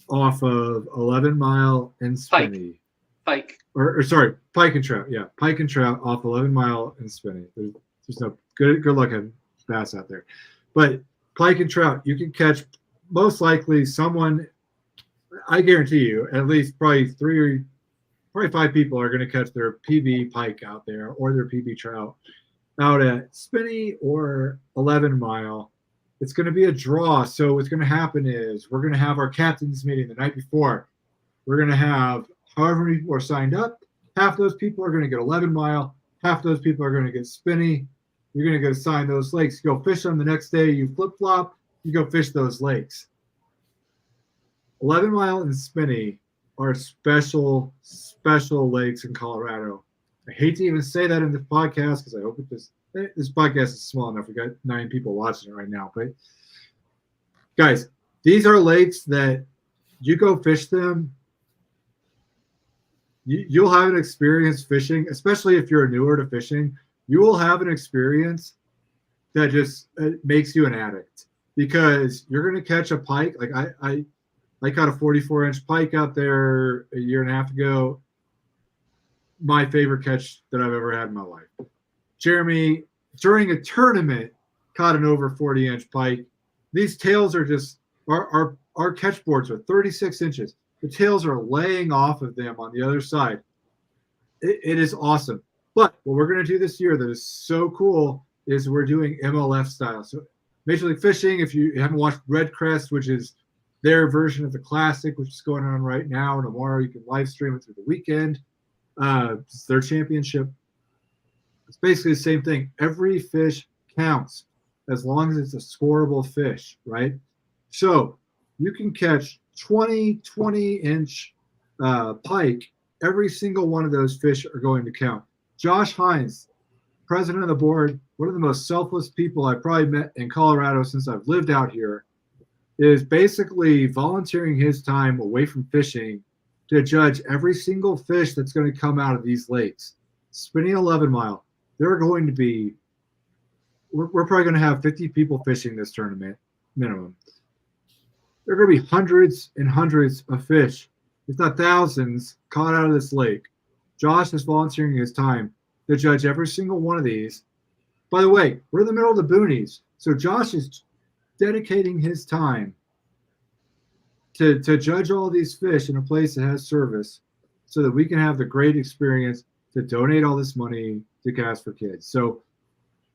off of 11-mile and spinney. Pike. Or sorry, pike and trout. Yeah, pike and trout off 11-mile and spinney. There's no good luck on bass out there, but pike and trout, you can catch most likely someone. I guarantee you, at least probably 5 people are going to catch their PB pike out there or their PB trout out at spinney or 11-mile. It's going to be a draw. So what's going to happen is we're going to have our captain's meeting the night before. We're going to have however many people are signed up. Half those people are going to get 11-mile. Half those people are going to get spinney. You're going to go sign those lakes. You go fish them the next day. You flip-flop. You go fish those lakes. 11-mile and spinney are special lakes in Colorado. I hate to even say that in the podcast because I hope this podcast is small enough. We got 9 people watching it right now, but guys, these are lakes that you go fish them. You'll have an experience fishing, especially if you're newer to fishing. You will have an experience that just makes you an addict, because you're going to catch a pike. Like I caught a 44-inch pike out there a year and a half ago. My favorite catch that I've ever had in my life. Jeremy, during a tournament, caught an over 40-inch pike. These tails are just our catch boards are 36 inches. The tails are laying off of them on the other side. It is awesome. But what we're going to do this year that is so cool is we're doing MLF style. So Major League Fishing, if you haven't watched Red Crest, which is their version of the Classic, which is going on right now. Tomorrow you can live stream it through the weekend. It's their championship. It's basically the same thing. Every fish counts as long as it's a scoreable fish, right? So you can catch 20-inch pike. Every single one of those fish are going to count. Josh Hines, president of the board, one of the most selfless people I've probably met in Colorado since I've lived out here, is basically volunteering his time away from fishing to judge every single fish that's going to come out of these lakes. Spinning 11 Mile, there are going to be, we're probably going to have 50 people fishing this tournament, minimum. There are going to be hundreds and hundreds of fish, if not thousands, caught out of this lake. Josh is volunteering his time to judge every single one of these. By the way, we're in the middle of the boonies, so Josh is dedicating his time to judge all these fish in a place that has service so that we can have the great experience to donate all this money to Cast for Kids. So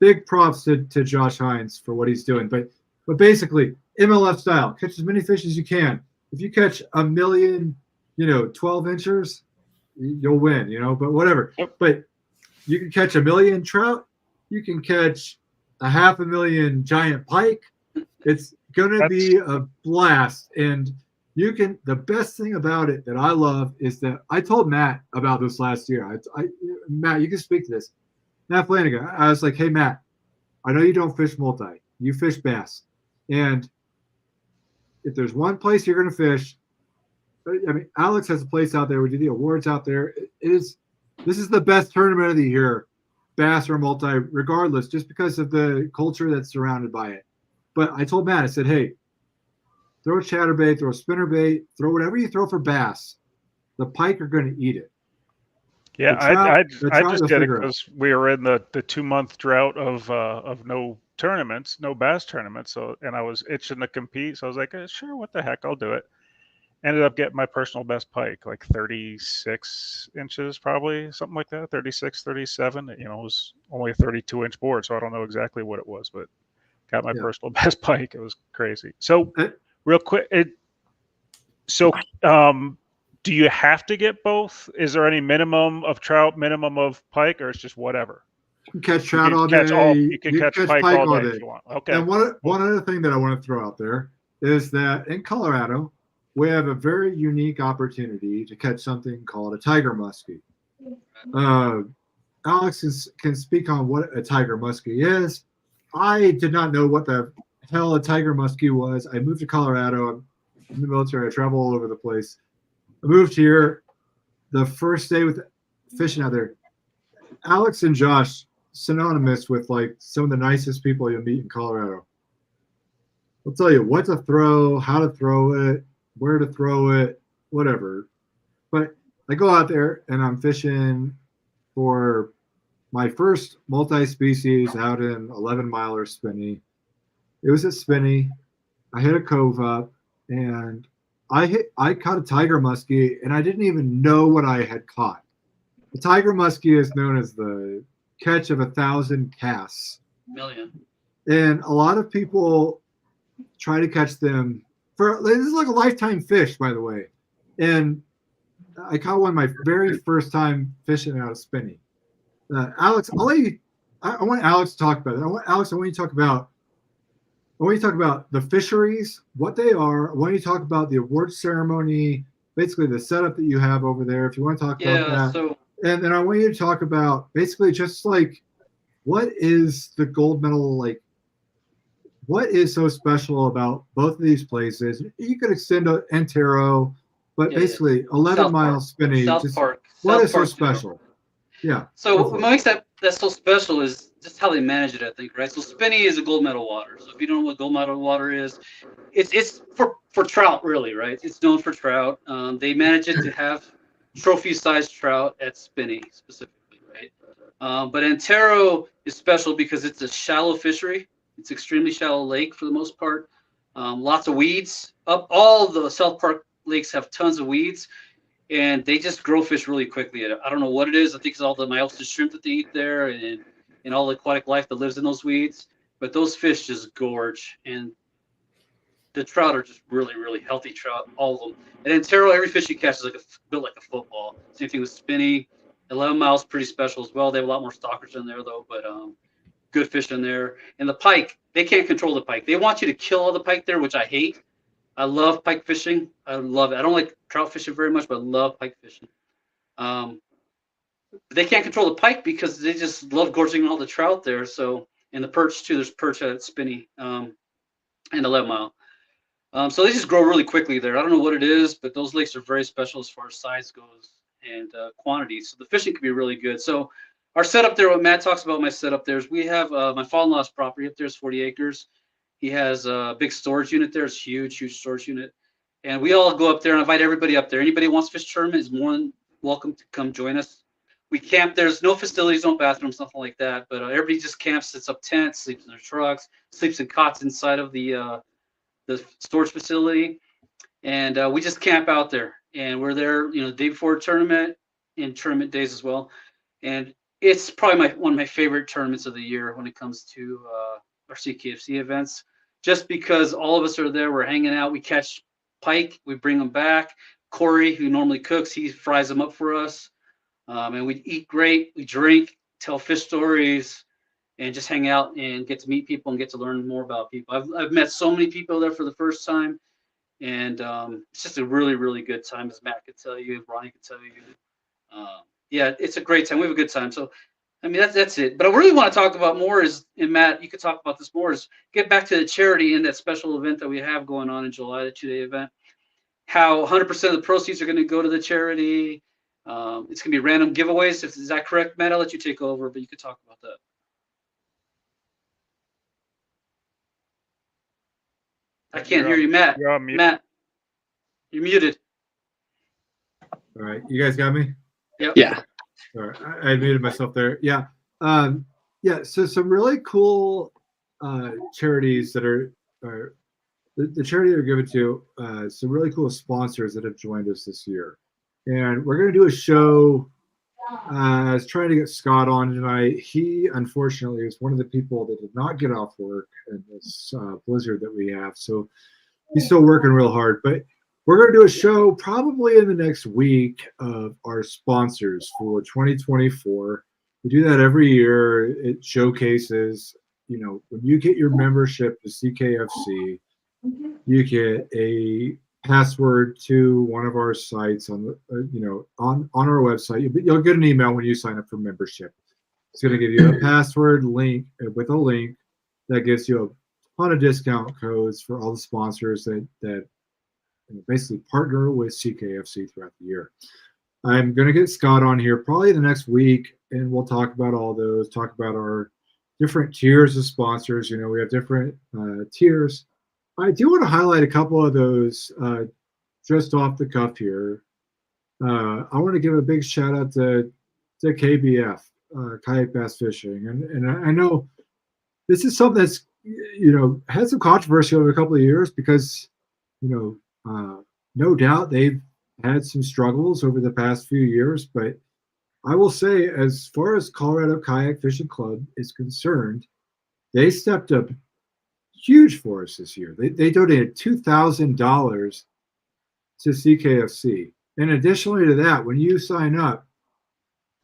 big props to Josh Hines for what he's doing. But basically, MLF style, catch as many fish as you can. If you catch a million, 12 inchers, you'll win, but whatever. Yep. But you can catch a million trout. You can catch 500,000 giant pike. It's going to be a blast. And the best thing about it that I love is that I told Matt about this last year. Matt, you can speak to this. Matt Flanagan, I was like, hey, Matt, I know you don't fish multi. You fish bass. And if there's one place you're going to fish, Alex has a place out there. We do the awards out there. This is the best tournament of the year, bass or multi, regardless, just because of the culture that's surrounded by it. But I told Matt, I said, hey, throw a chatterbait, throw a spinnerbait, throw whatever you throw for bass. The pike are going to eat it. Yeah, I just did it because we were in the 2-month drought of no tournaments, no bass tournaments. And I was itching to compete. So I was like, sure, what the heck, I'll do it. Ended up getting my personal best pike, like 36 inches, probably something like that, 36, 37. It was only a 32-inch board, so I don't know exactly what it was, but got my personal best pike. It was crazy. So real quick, do you have to get both? Is there any minimum of trout, minimum of pike, or it's just whatever? You can catch trout all day. You can catch pike all day if you want. Okay. And one other thing that I want to throw out there is that in Colorado, we have a very unique opportunity to catch something called a tiger muskie. Alex can speak on what a tiger muskie is. I did not know what the hell a tiger muskie was. I moved to Colorado. I'm in the military. I travel all over the place. I moved here the first day with fishing out there. Alex and Josh, synonymous with like some of the nicest people you'll meet in Colorado. I'll tell you what to throw, how to throw it, where to throw it, whatever. But I go out there and I'm fishing for my first multi-species out in 11 Miler Spinney. It was a Spinney. I hit a cove up and I caught a tiger muskie and I didn't even know what I had caught. The tiger muskie is known as the catch of 1,000 casts. Million. And a lot of people try to catch them. This is like a lifetime fish, by the way. And I caught one my very first time fishing out of Spinney. Alex, I want Alex to talk about it. I want you to talk about the fisheries, what they are. I want you to talk about the award ceremony, basically the setup that you have over there. If you want to talk about that. So, and then I want you to talk about basically just like what is the gold medal like what is so special about both of these places? You could extend to Antero, but Yeah, basically 11 South mile Park. Spinney. South Just Park. what South is so Park, New York. special? Yeah. So go what for it. makes that so special is just how they manage it, I think, right? So Spinney is a gold medal water. So if you don't know what gold medal water is, it's for trout, really, right? It's known for trout. They manage it to have trophy-sized trout at Spinney specifically, right? But Antero is special because it's a shallow fishery. It's extremely shallow lake for the most part. Lots of weeds. Up all the South Park lakes have tons of weeds, and they just grow fish really quickly. I don't know what it is. I think it's all the Milestown shrimp that they eat there, and all the aquatic life that lives in those weeds. But those fish just gorge, and the trout are just really, really healthy trout, all of them. And Antero, every fish you catch is built like a football. Same thing with Spinney. 11 miles pretty special as well. They have a lot more stalkers in there though, but good fish in there. And the pike, they can't control the pike. They want you to kill all the pike there, which I hate. I love pike fishing. I love it. I don't like trout fishing very much, but I love pike fishing. They can't control the pike because they just love gorging all the trout there. So, and the perch too. There's perch at Spinney and 11 mile. So they just grow really quickly there. I don't know what it is, but those lakes are very special as far as size goes and quantity. So the fishing can be really good. So our setup there, what Matt talks about my setup there is we have my father-in-law's property up there is 40 acres. He has a big storage unit there. It's huge, huge storage unit. And we all go up there and invite everybody up there. Anybody who wants to fish tournament is more than welcome to come join us. We camp. There's no facilities, no bathrooms, nothing like that. But everybody just camps, sets up tents, sleeps in their trucks, sleeps in cots inside of the storage facility, and we just camp out there. And we're there, the day before tournament and tournament days as well. And it's probably one of my favorite tournaments of the year when it comes to our CKFC events, just because all of us are there. We're hanging out. We catch pike. We bring them back. Corey, who normally cooks, he fries them up for us. And we eat great. We drink, tell fish stories, and just hang out and get to meet people and get to learn more about people. I've met so many people there for the first time, and it's just a really, really good time, as Matt could tell you, Ronnie could tell you. Yeah, it's a great time. We have a good time. So, I mean, that's it. But I really want to talk about more is, and Matt, you could talk about this more, is get back to the charity and that special event that we have going on in July, the 2-day event. How 100% of the proceeds are going to go to the charity. It's going to be random giveaways. Is that correct, Matt? I'll let you take over, but you could talk about that. I can't hear you, Matt. You're on mute. Matt, you're muted. All right, you guys got me? Yep. Yeah. All right, I muted myself there. Yeah. Yeah. So some really cool charities that are the charity they're given to. Some really cool sponsors that have joined us this year, and we're going to do a show. I was trying to get Scott on tonight. He unfortunately is one of the people that did not get off work in this blizzard that we have, so he's still working real hard. But we're going to do a show probably in the next week of our sponsors for 2024. We do that every year. It showcases, when you get your membership to CKFC, you get a password to one of our sites on the, on our website. You'll get an email when you sign up for membership. It's going to give you a password link with a link that gives you a ton of discount codes for all the sponsors that basically partner with CKFC throughout the year. I'm going to get Scott on here probably the next week, and we'll talk about all those, talk about our different tiers of sponsors. We have different tiers. I do want to highlight a couple of those just off the cuff here. I want to give a big shout out to KBF, Kayak Bass Fishing. And I know this is something that's, had some controversy over a couple of years because, no doubt they've had some struggles over the past few years. But I will say, as far as Colorado Kayak Fishing Club is concerned, they stepped up huge for us this year. They donated $2,000 to CKFC. And additionally to that, when you sign up,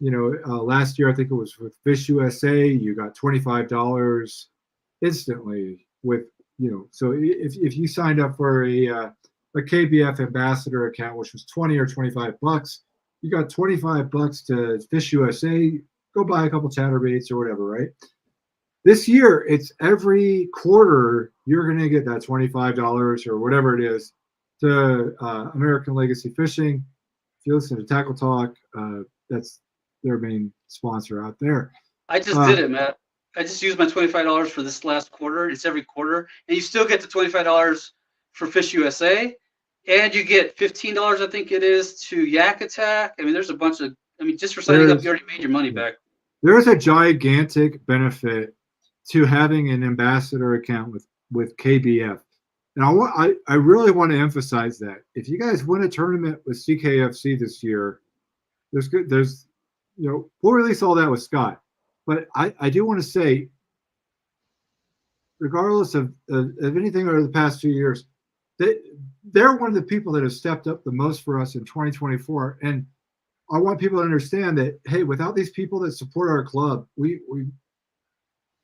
last year I think it was with Fish USA, you got $25 instantly with, so if you signed up for a KBF ambassador account, which was $20 or $25, you got $25 to Fish USA. Go buy a couple chatterbaits or whatever, right? This year, it's every quarter you're going to get that $25 or whatever it is to American Legacy Fishing. If you listen to Tackle Talk, that's their main sponsor out there. I just did it, Matt. I just used my $25 for this last quarter. It's every quarter, and you still get the $25 for Fish USA, and you get $15, I think it is, to Yak Attack. I mean, there's a bunch of. I mean, just for signing up, you already made your money back. There is a gigantic benefit to having an ambassador account with KBF, and I really want to emphasize that if you guys win a tournament with CKFC this year, there's we'll release all that with Scott, but I do want to say, regardless of anything over the past 2 years, they're one of the people that have stepped up the most for us in 2024, and I want people to understand that, hey, without these people that support our club, we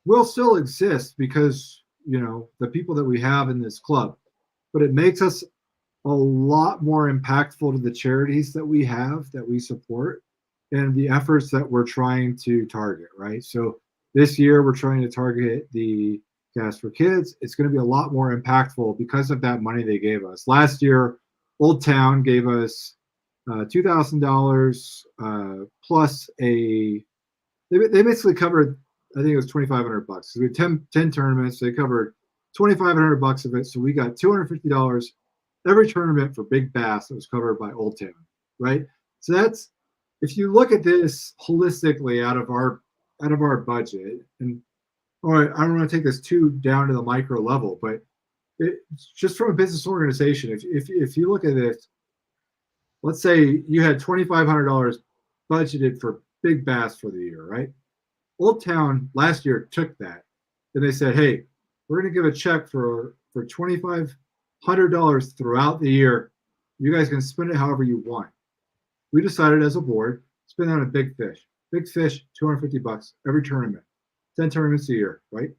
will still exist because, the people that we have in this club, but it makes us a lot more impactful to the charities that we have, that we support, and the efforts that we're trying to target, right? So this year we're trying to target the Gas for Kids. It's going to be a lot more impactful because of that money they gave us. Last year, Old Town gave us $2,000 plus they basically covered, I think it was $2,500. So we had 10 tournaments. They covered $2,500 of it. So we got $250 every tournament for big bass that was covered by Old Town, right? So that's, if you look at this holistically out of our budget, and all right, I don't want to take this too down to the micro level, but it's just from a business organization. If you look at this, let's say you had $2,500 budgeted for big bass for the year, right? Old Town last year took that, and they said, hey, we're going to give a check for $2,500 throughout the year. You guys can spend it however you want. We decided as a board, spend that on big fish. Big fish, $250 every tournament. 10 tournaments a year, right?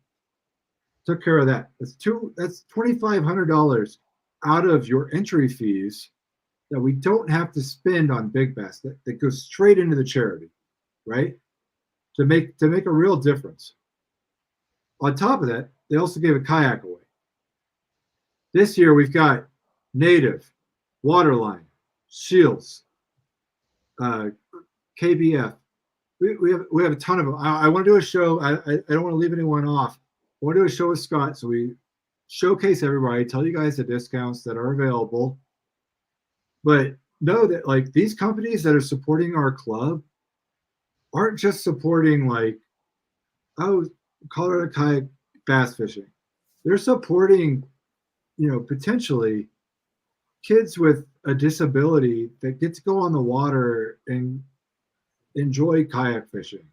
Took care of that. That's $2,500 out of your entry fees that we don't have to spend on big bass. That goes straight into the charity, right? To make a real difference. On top of that, they also gave a kayak away. This year we've got Native, Waterline, Shields, KBF. We have a ton of them. I want to do a show. I don't want to leave anyone off. I want to do a show with Scott, so we showcase everybody, tell you guys the discounts that are available. But know that, like, these companies that are supporting our club aren't just supporting, like, Colorado Kayak bass fishing. They're supporting, potentially kids with a disability that get to go on the water and enjoy kayak fishing.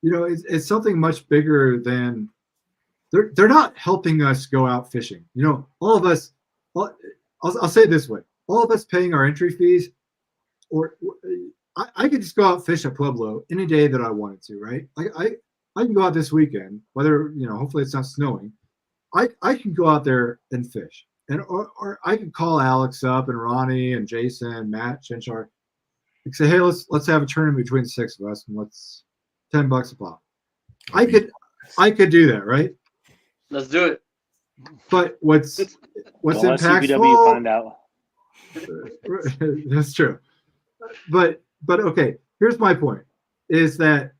It's something much bigger than they're not helping us go out fishing. All of us, I'll say it this way, all of us paying our entry fees, or I could just go out fish at Pueblo any day that I wanted to, right? I can go out this weekend, whether, hopefully it's not snowing. I can go out there and fish. And or I could call Alex up and Ronnie and Jason, Matt, Chinchar, and say, hey, let's have a tournament between the six of us, and let's $10 a pop. I could do that, right? Let's do it. Don't But what's let impactful? CPW find out. That's true. But okay, here's my point: is that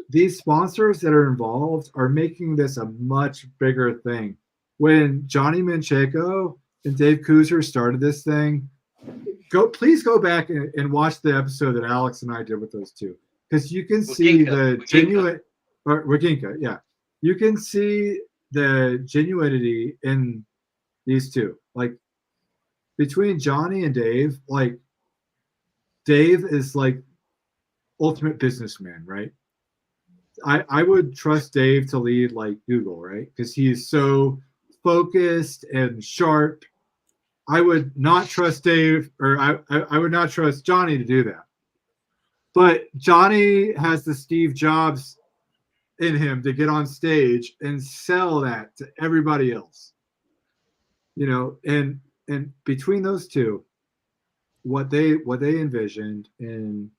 these sponsors that are involved are making this a much bigger thing. When Johnny Manchego and Dave Kuzer started this thing, please go back and watch the episode that Alex and I did with those two, because you can see the genuine, or Waginka, yeah, you can see the genuinity in these two. Like, between Johnny and Dave, like, Dave is like ultimate businessman, right? I would trust Dave to lead like Google, right? Because he is so focused and sharp. I would not trust Dave, or I would not trust Johnny to do that. But Johnny has the Steve Jobs in him to get on stage and sell that to everybody else. And between those two, what they envisioned in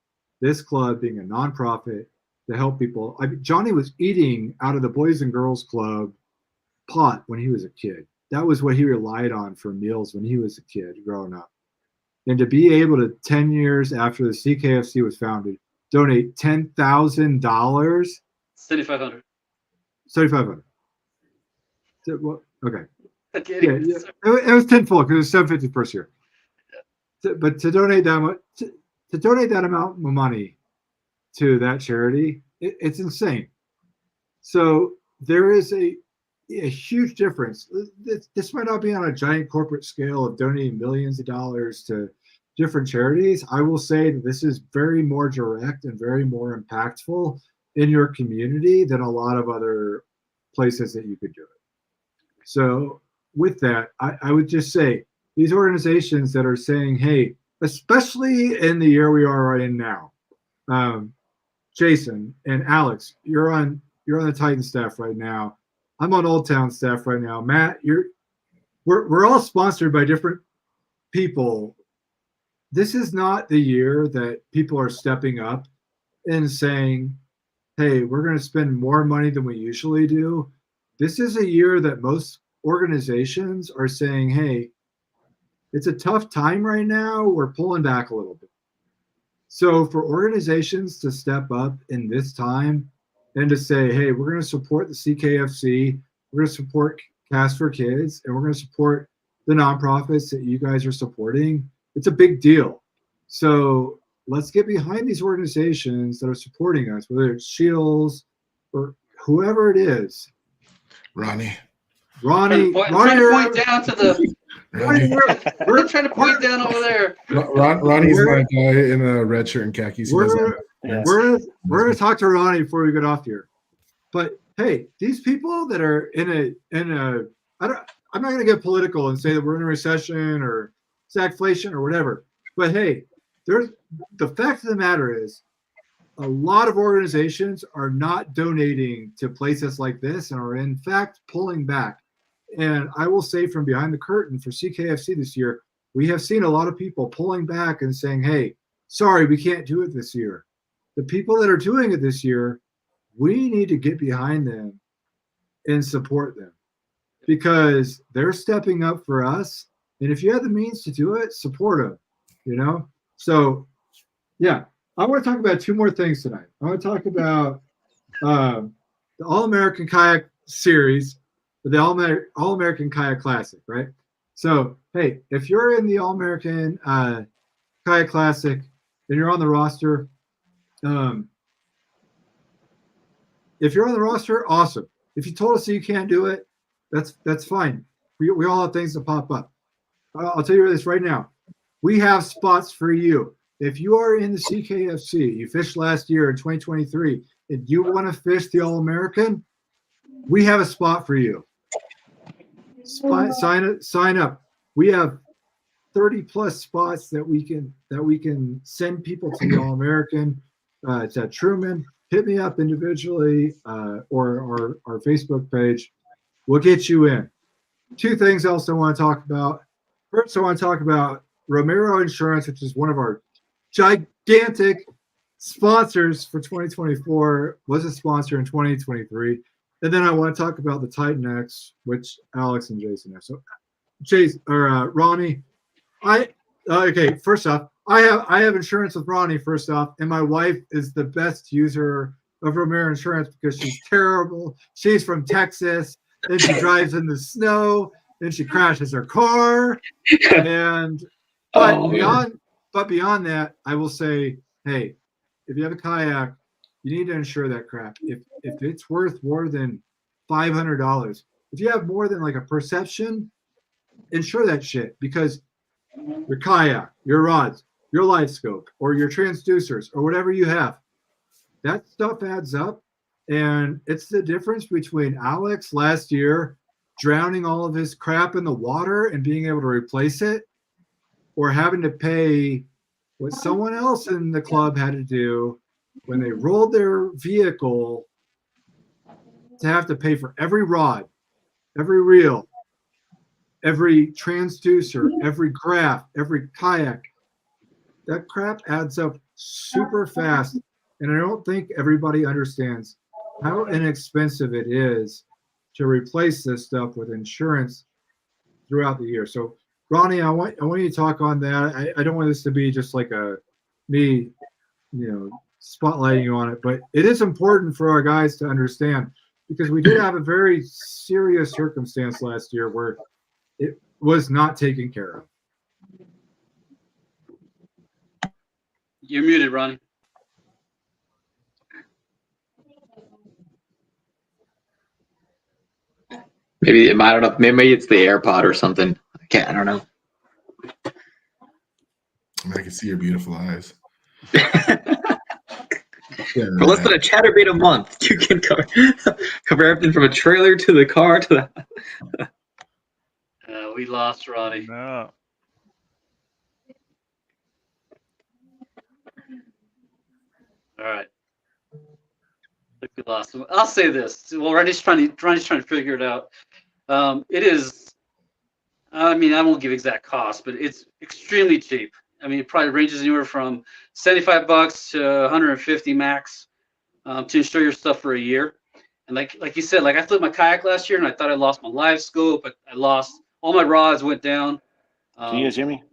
this club being a nonprofit, to help people. Johnny was eating out of the Boys and Girls Club pot when he was a kid. That was what he relied on for meals when he was a kid growing up. And to be able to 10 years after the CKFC was founded, donate $10,000, $7,500. $7,500. Well, okay. Okay. Yeah, yeah. It was tenfold because it was $750 first year. But to donate that much, to donate that amount of money to that charity, it's insane. So there is a huge difference. This might not be on a giant corporate scale of donating millions of dollars to different charities. I will say that this is very more direct and very more impactful in your community than a lot of other places that you could do it. So with that, I would just say these organizations that are saying, hey, especially in the year we are in now, Jason and Alex, you're on the Titan staff right now. I'm on Old Town staff right now. Matt, we're all sponsored by different people. This is not the year that people are stepping up and saying, hey, we're going to spend more money than we usually do. This is a year that most organizations are saying, hey, it's a tough time right now. We're pulling back a little bit. So for organizations to step up in this time and to say, hey, we're going to support the CKFC, we're going to support Cast for Kids, and we're going to support the nonprofits that you guys are supporting, it's a big deal. So let's get behind these organizations that are supporting us, whether it's Shields or whoever it is. Ronnie. Trying to point down to the. We're trying to point down over there. Ronnie's my guy in a red shirt and khakis. We're going to talk to Ronnie before we get off here. But hey, these people that are in a I'm not going to get political and say that we're in a recession or stagflation or whatever. But hey, the fact of the matter is, a lot of organizations are not donating to places like this and are in fact pulling back. And I will say from behind the curtain for CKFC this year, we have seen a lot of people pulling back and saying, hey, sorry, we can't do it this year. The people that are doing it this year, we need to get behind them and support them because they're stepping up for us. And if you have the means to do it, support them, you know? So, yeah, I want to talk about two more things tonight. I want to talk about the All-American Kayak Series, the All-American Kayak Classic, right? So, hey, if you're in the All-American Kayak Classic and you're on the roster, if you're on the roster, awesome. If you told us that you can't do it, that's fine. We all have things that pop up. I'll tell you this right now. We have spots for you. If you are in the CKFC, you fished last year in 2023, and you want to fish the All-American, we have a spot for you. Sign up. We have 30 plus spots that we can send people to the All-American. It's at Truman. Hit me up individually or our Facebook page. We'll get you in. Two things else I want to talk about. First, I want to talk about Romero Insurance, which is one of our gigantic sponsors for 2024, was a sponsor in 2023. And then I want to talk about the Titan X, which Alex and Jason have. So, Ronnie, first off, I have insurance with Ronnie, first off, and my wife is the best user of Romero Insurance because she's terrible. She's from Texas, and she drives in the snow, and she crashes her car. But beyond that, I will say, hey, if you have a kayak, you need to insure that crap. If it's worth more than $500, if you have more than like a perception, insure that shit because your kayak, your rods, your light scope, or your transducers, or whatever you have, that stuff adds up. And it's the difference between Alex last year drowning all of his crap in the water and being able to replace it, or having to pay what someone else in the club had to do when they rolled their vehicle to have to pay for every rod, every reel, every transducer, every graph, every kayak. That crap adds up super fast. And I don't think everybody understands how inexpensive it is to replace this stuff with insurance throughout the year. So, Ronnie, I want you to talk on that. I don't want this to be just like me, spotlighting you on it, but it is important for our guys to understand because we did have a very serious circumstance last year where it was not taken care of. You're muted, Ronnie. Maybe I don't know. Maybe it's the AirPod or something. I don't know. I can see your beautiful eyes. For less than a chatterbait a month, you can cover everything from a trailer to the car to the. We lost Ronnie. No. All right. I think we lost him. I'll say this. Well, Ronnie's trying to figure it out. It is. I mean, I won't give exact cost, but it's extremely cheap. I mean, it probably ranges anywhere from $75 to $150 max to insure your stuff for a year. And like you said, like I flipped my kayak last year and I thought I lost my live scope. I lost all my rods, went down. Can you guys hear me?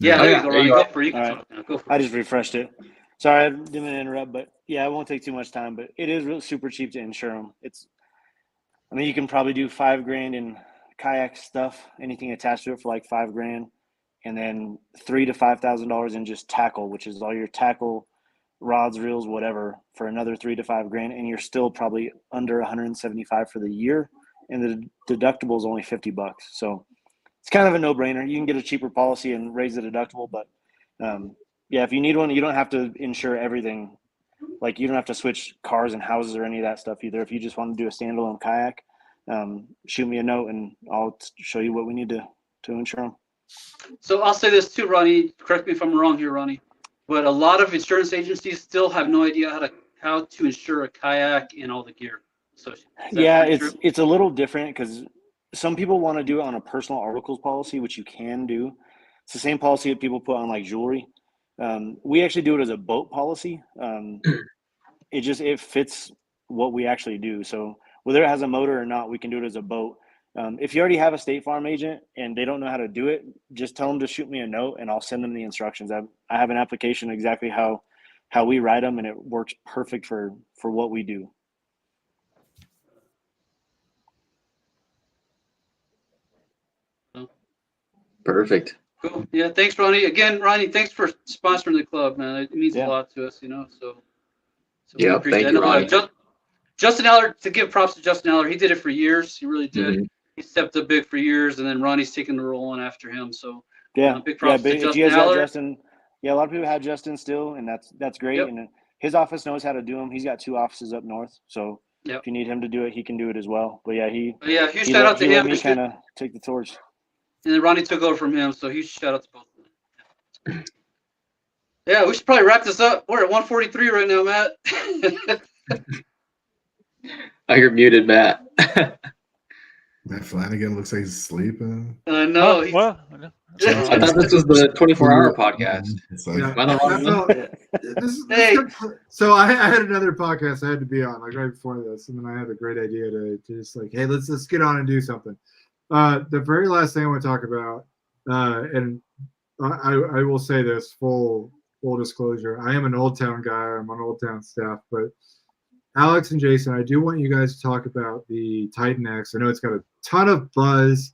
Yeah, there you go, Ronnie. Go for it. You All can right. talk now. Go for I it. just refreshed it. Sorry, I didn't mean to interrupt, but yeah, it won't take too much time. But it is really super cheap to insure them. I mean, you can probably do $5,000 in kayak stuff, anything attached to it for like $5,000, and then $3,000 to $5,000 in just tackle, which is all your tackle, rods, reels, whatever, for another $3,000 to $5,000, and you're still probably under $175 for the year, and the deductible is only $50. So it's kind of a no-brainer. You can get a cheaper policy and raise the deductible, but yeah, if you need one, you don't have to insure everything. Like you don't have to switch cars and houses or any of that stuff either. If you just want to do a standalone kayak, shoot me a note and I'll show you what we need to insure them. So I'll say this too, Ronnie. Correct me if I'm wrong here, Ronnie. But a lot of insurance agencies still have no idea how to insure a kayak and all the gear. So yeah, it's a little different because some people want to do it on a personal articles policy, which you can do. It's the same policy that people put on like jewelry. We actually do it as a boat policy. It fits what we actually do. So whether it has a motor or not, we can do it as a boat. If you already have a State Farm agent and they don't know how to do it, just tell them to shoot me a note and I'll send them the instructions. I have an application exactly how we write them, and it works perfect for what we do. Perfect. Cool. Yeah, thanks, Ronnie. Again, Ronnie, thanks for sponsoring the club, man. It means a lot to us, So we Yeah, appreciate thank you, Ronnie. Justin Aller, to give props to Justin Aller, he did it for years. He really did. Mm-hmm. He stepped up big for years, and then Ronnie's taking the role on after him. So yeah, big props to Justin Aller. Justin, a lot of people have Justin still, and that's great. Yep. And his office knows how to do them. He's got 2 offices up north, so if you need him to do it, he can do it as well. But yeah, huge shout out to him. Let me kind of take the torch. And then Ronnie took over from him, so huge shout out to both of them. Yeah, we should probably wrap this up. We're at 143 right now, Matt. Oh, you're muted, Matt. Matt Flanagan looks like he's sleeping. I know. I thought this was the 24-hour podcast. It's like, Am I the wrong one? So I had another podcast I had to be on like right before this, and then I had a great idea to just like, hey, let's get on and do something. The very last thing I want to talk about, and I will say this full disclosure, I am an Old Town guy. I'm on Old Town staff, but Alex and Jason, I do want you guys to talk about the Titan X. I know it's got a ton of buzz,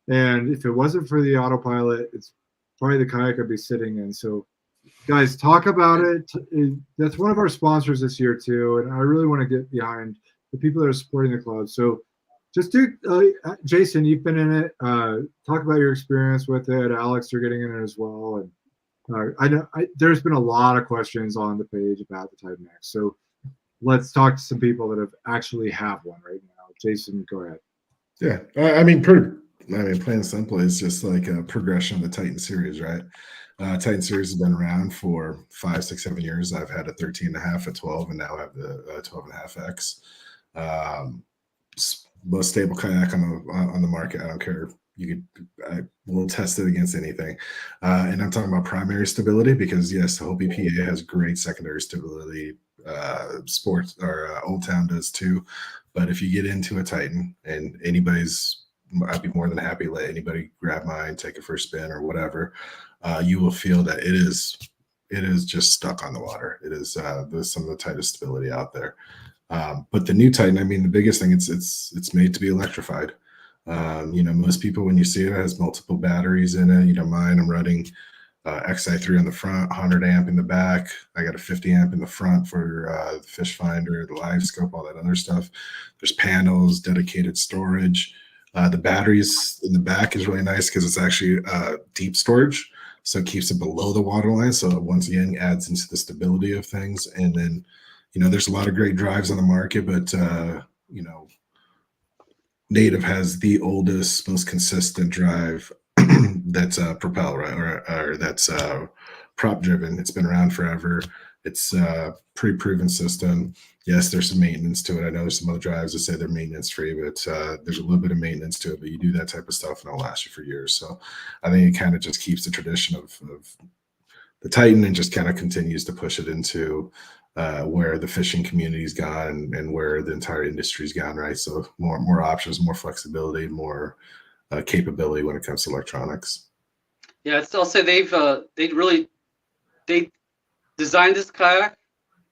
and if it wasn't for the autopilot, it's probably the kayak I'd be sitting in. So, guys, talk about it. That's one of our sponsors this year too, and I really want to get behind the people that are supporting the club. So, just do, Jason, you've been in it. Talk about your experience with it. Alex, you're getting in it as well, and I know there's been a lot of questions on the page about the Titan X. So. Let's talk to some people that actually have one right now. Jason, go ahead. Yeah, I mean, plain and simple, it's just like a progression of the Titan series, right? Titan series has been around for 5, 6, 7 years. I've had a 13.5, a 12, and now I have the 12.5X. Most stable kayak on the market. I don't care I will test it against anything. And I'm talking about primary stability because yes, the Hobie PA has great secondary stability. Sports or Old Town does too. But if you get into a Titan and I'd be more than happy to let anybody grab mine, take it for a spin or whatever. You will feel that it is just stuck on the water. It is there's some of the tightest stability out there. But the new Titan, I mean, the biggest thing, it's made to be electrified. Most people, when you see it, has multiple batteries in it. Mine, I'm running XI3 on the front, 100 amp in the back. I got a 50 amp in the front for the fish finder, the live scope, all that other stuff. There's panels, dedicated storage. The batteries in the back is really nice because it's actually deep storage. So it keeps it below the water line. So once again, adds into the stability of things. And then, there's a lot of great drives on the market, but, Native has the oldest, most consistent drive that's propel, right? Or that's prop driven. It's been around forever. It's a pre-proven system. Yes, there's some maintenance to it. I know there's some other drives that say they're maintenance free, but there's a little bit of maintenance to it. But you do that type of stuff and it'll last you for years. So I think it kind of just keeps the tradition of the Titan and just kind of continues to push it into where the fishing community's gone and where the entire industry's gone, right? So more options, more flexibility, more capability when it comes to electronics. Yeah, I'll say they designed this kayak.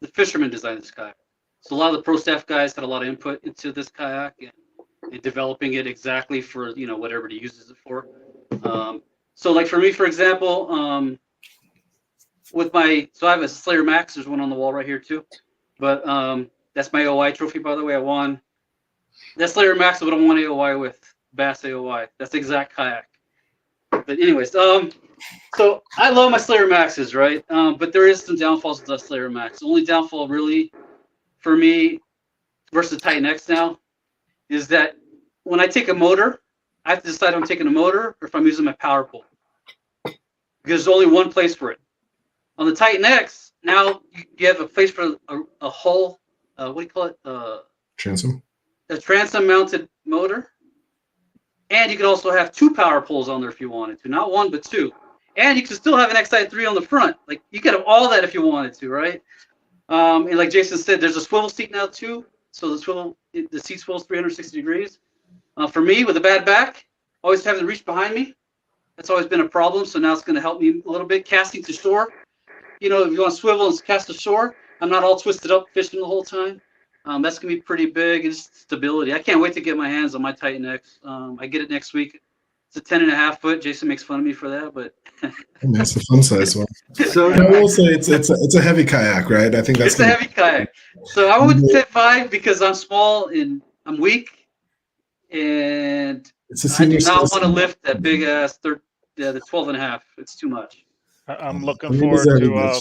The fishermen designed this kayak. So a lot of the pro staff guys had a lot of input into this kayak and developing it exactly for whatever he uses it for. So like for me, for example, I have a Slayer Max. There's one on the wall right here too, but that's my AOI trophy, by the way. I won. That Slayer Max is what I won AOI with, Bass AOI. That's the exact kayak. But anyways, so I love my Slayer Maxes, right? But there is some downfalls with the Slayer Max. The only downfall really for me versus the Titan X now is that when I take a motor, I have to decide if I'm taking a motor or if I'm using my power pole. Because there's only one place for it. On the Titan X, now you have a place for a whole, what do you call it? Transom? A transom mounted motor. And you could also have two power poles on there if you wanted to. Not one, but two. And you can still have an XI3 on the front. Like, you could have all that if you wanted to, right? And like Jason said, there's a swivel seat now too. So the seat swivels 360 degrees. For me, with a bad back, always having to reach behind me, that's always been a problem. So now it's going to help me a little bit. Casting to shore, if you want to swivel and cast to shore, I'm not all twisted up fishing the whole time. That's going to be pretty big. It's stability. I can't wait to get my hands on my Titan X. I get it next week. It's a 10.5 foot. Jason makes fun of me for that, but It's a fun size one. So I will say it's a heavy kayak, right? I think that's it's a heavy kayak. So I went to 5 because I'm small and I'm weak, and I do not want to lift that big ass the 12.5. It's too much. I'm looking forward to.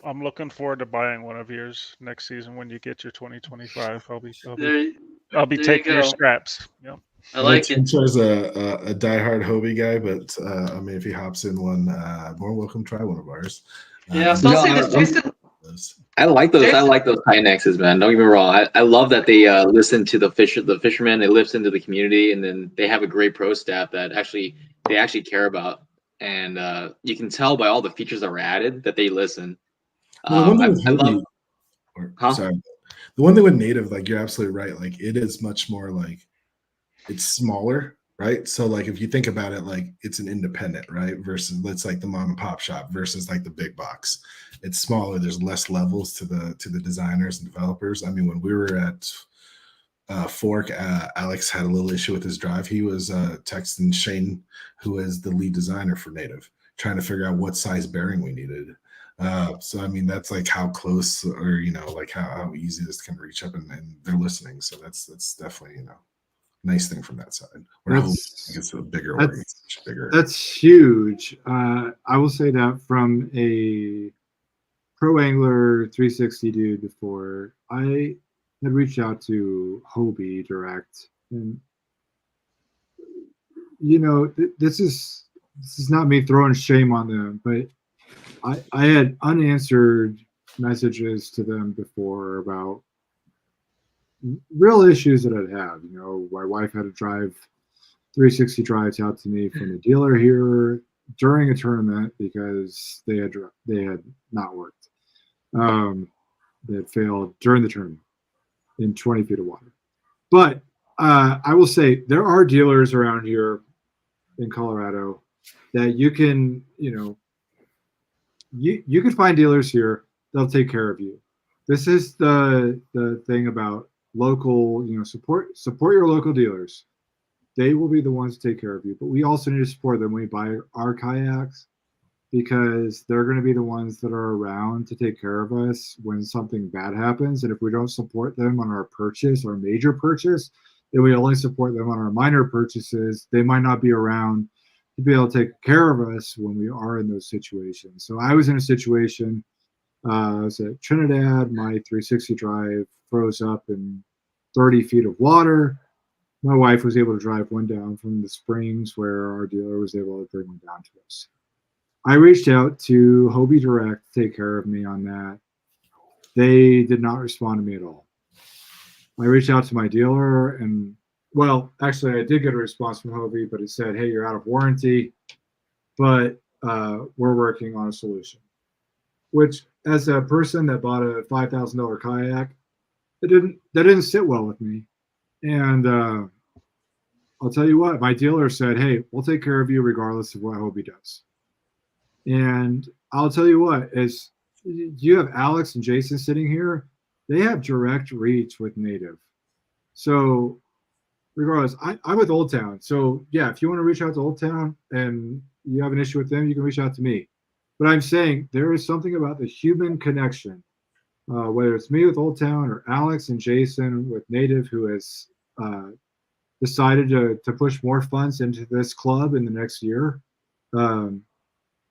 I'm looking forward to buying one of yours next season when you get your 2025. I'll be taking your scraps. Yeah. I like it. As a diehard Hobie guy, but I mean, if he hops in one, more welcome to try one of ours. Yeah, so I'll say this, Jason. I like those. I like those Titan X's, man. Don't get me wrong. I love that they listen to the fishermen. They listen to the community, and then they have a great pro staff that they actually care about. And you can tell by all the features that were added that they listen. Sorry. The one thing with Native, like you're absolutely right. Like it is much more like it's smaller, right? So like if you think about it, like it's an independent, right? Versus let's like the mom and pop shop versus like the big box. It's smaller. There's less levels to the designers and developers. I mean, when we were at Fork, Alex had a little issue with his drive. He was texting Shane, who is the lead designer for Native, trying to figure out what size bearing we needed. So I mean, that's like how close or like how easy this can reach up, and they're listening. So that's definitely nice thing from that side. It's a bigger organization, bigger. That's huge. I will say that from a pro angler 360 dude before, I had reached out to Hobie direct, and this is not me throwing shame on them, but I had unanswered messages to them before about real issues that I'd have. My wife had to drive 360 drives out to me from a dealer here during a tournament because they had not worked. They had failed during the tournament in 20 feet of water. But I will say there are dealers around here in Colorado that you can, you can find dealers here. They'll take care of you. This is the thing about local, support your local dealers. They will be the ones to take care of you. But we also need to support them when we buy our kayaks, because they're going to be the ones that are around to take care of us when something bad happens. And if we don't support them on our purchase or major purchase, then we only support them on our minor purchases. They might not be around to be able to take care of us when we are in those situations. So I was in a situation, I was at Trinidad, my 360 drive froze up in 30 feet of water. My wife was able to drive one down from the springs where our dealer was able to bring one down to us. I reached out to Hobie Direct to take care of me on that. They did not respond to me at all. I reached out to my dealer, and well, actually I did get a response from Hobie, but it said, hey, you're out of warranty, but we're working on a solution. Which, as a person that bought a $5,000 kayak, that didn't sit well with me. And I'll tell you what, my dealer said, hey, we'll take care of you regardless of what Hobie does. And I'll tell you what, as you have Alex and Jason sitting here, they have direct reach with Native. So regardless, I'm with Old Town. So yeah, if you want to reach out to Old Town and you have an issue with them, you can reach out to me. But I'm saying there is something about the human connection, whether it's me with Old Town or Alex and Jason with Native, who has decided to push more funds into this club in the next year.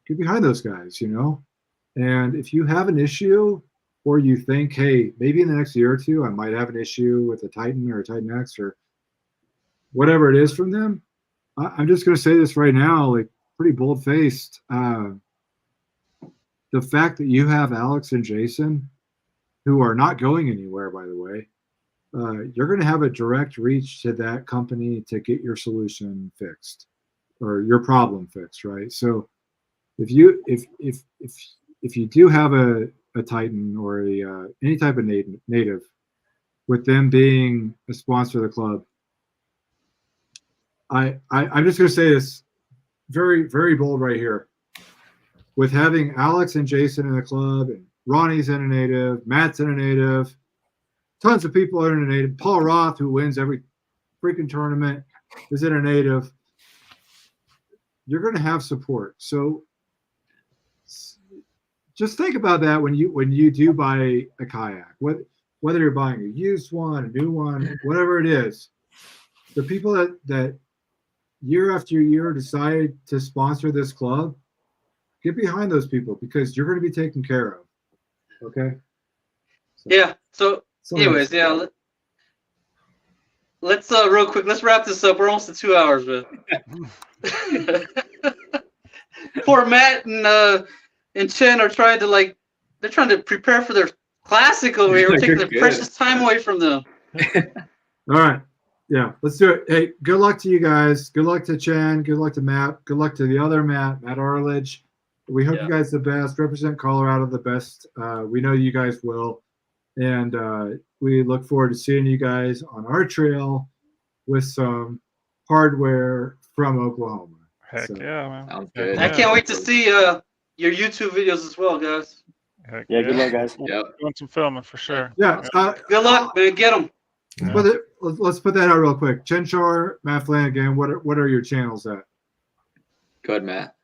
Get behind those guys, And if you have an issue, or you think, hey, maybe in the next year or two, I might have an issue with a Titan or a Titan X or whatever it is from them, I'm just going to say this right now, like pretty bold-faced. The fact that you have Alex and Jason, who are not going anywhere, by the way, you're going to have a direct reach to that company to get your solution fixed or your problem fixed, right? So if you do have a Titan or any type of native, with them being a sponsor of the club, I'm just going to say this very, very bold right here. With having Alex and Jason in the club, and Ronnie's in a native, Matt's in a native, tons of people are in a native. Paul Roth, who wins every freaking tournament, is in a native. You're going to have support. So just think about that when you do buy a kayak, whether you're buying a used one, a new one, whatever it is. The people that year after year decide to sponsor this club, get behind those people because you're going to be taken care of. Okay. Yeah. So anyways, yeah. Let's real quick. Let's wrap this up. We're almost at 2 hours, but poor Matt and Chen are trying to they're trying to prepare for their classic over here. We're taking their precious time away from them. All right. Yeah, let's do it. Hey, good luck to you guys. Good luck to Chen. Good luck to Matt. Good luck to the other Matt Arledge. We hope you guys the best. Represent Colorado the best. We know you guys will. And we look forward to seeing you guys on our trail with some hardware from Oklahoma. Heck yeah, man. Sounds good. I can't wait to see your YouTube videos as well, guys. Heck Yeah, good luck, guys. Yep. Doing some filming for sure. Yeah. Good luck, man. Get them. Let's put that out real quick. Chenchar, Matt Flanagan, what are your channels at? Good, Matt.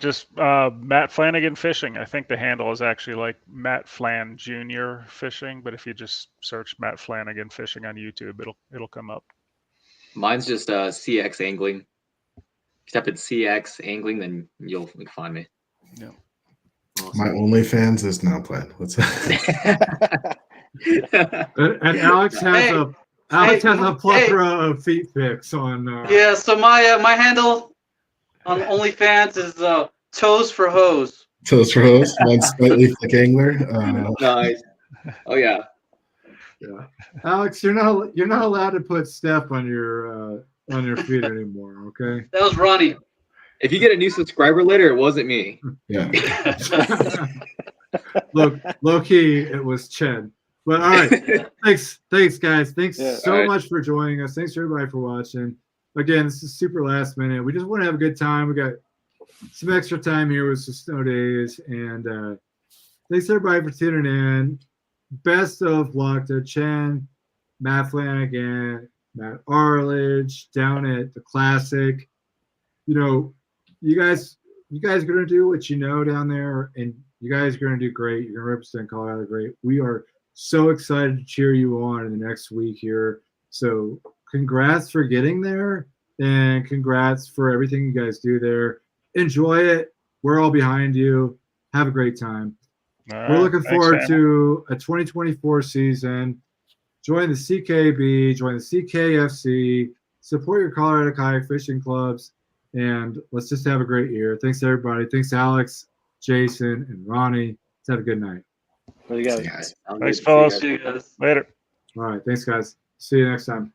Just Matt Flanagan Fishing. I think the handle is actually like Matt Flan Jr. Fishing, but if you just search Matt Flanagan Fishing on YouTube, it'll come up. Mine's just CX Angling. Type in CX Angling, then you'll find me. Yeah. Awesome. My OnlyFans is now planned. What's that? And Alex has a plethora of feet pics on. Yeah. So my handle on OnlyFans is Toes for Hose. Toes for Hose. One slightly thick angler. Nice. Oh yeah. Yeah, Alex, you're not allowed to put Steph on your on your feet anymore. Okay. That was Ronnie. If you get a new subscriber later, it wasn't me. Yeah. Low key, it was Chen. But all right, thanks, guys. Thanks Yeah, so all right. much for joining us. Thanks everybody for watching. Again, this is super last minute. We just want to have a good time. We got some extra time here with some snow days, and thanks everybody for tuning in. Best of luck to Chen, Matt Flanagan, Matt Arledge down at the Classic. You know, you guys are gonna do what you know down there, and you guys are gonna do great. You're gonna represent Colorado great. We are so excited to cheer you on in the next week here. So congrats for getting there, and congrats for everything you guys do there. Enjoy it. We're all behind you. Have a great time. All We're right. looking Thanks, forward man. to a 2024 season. Join the CKB, join the CKFC, support your Colorado kayak fishing clubs, and let's just have a great year. Thanks everybody. Thanks Alex, Jason, and Ronnie. Let's have a good night. There you go. Sounds Thanks, good. See you fellas. guys. See you guys. Later. All right, thanks guys. See you next time.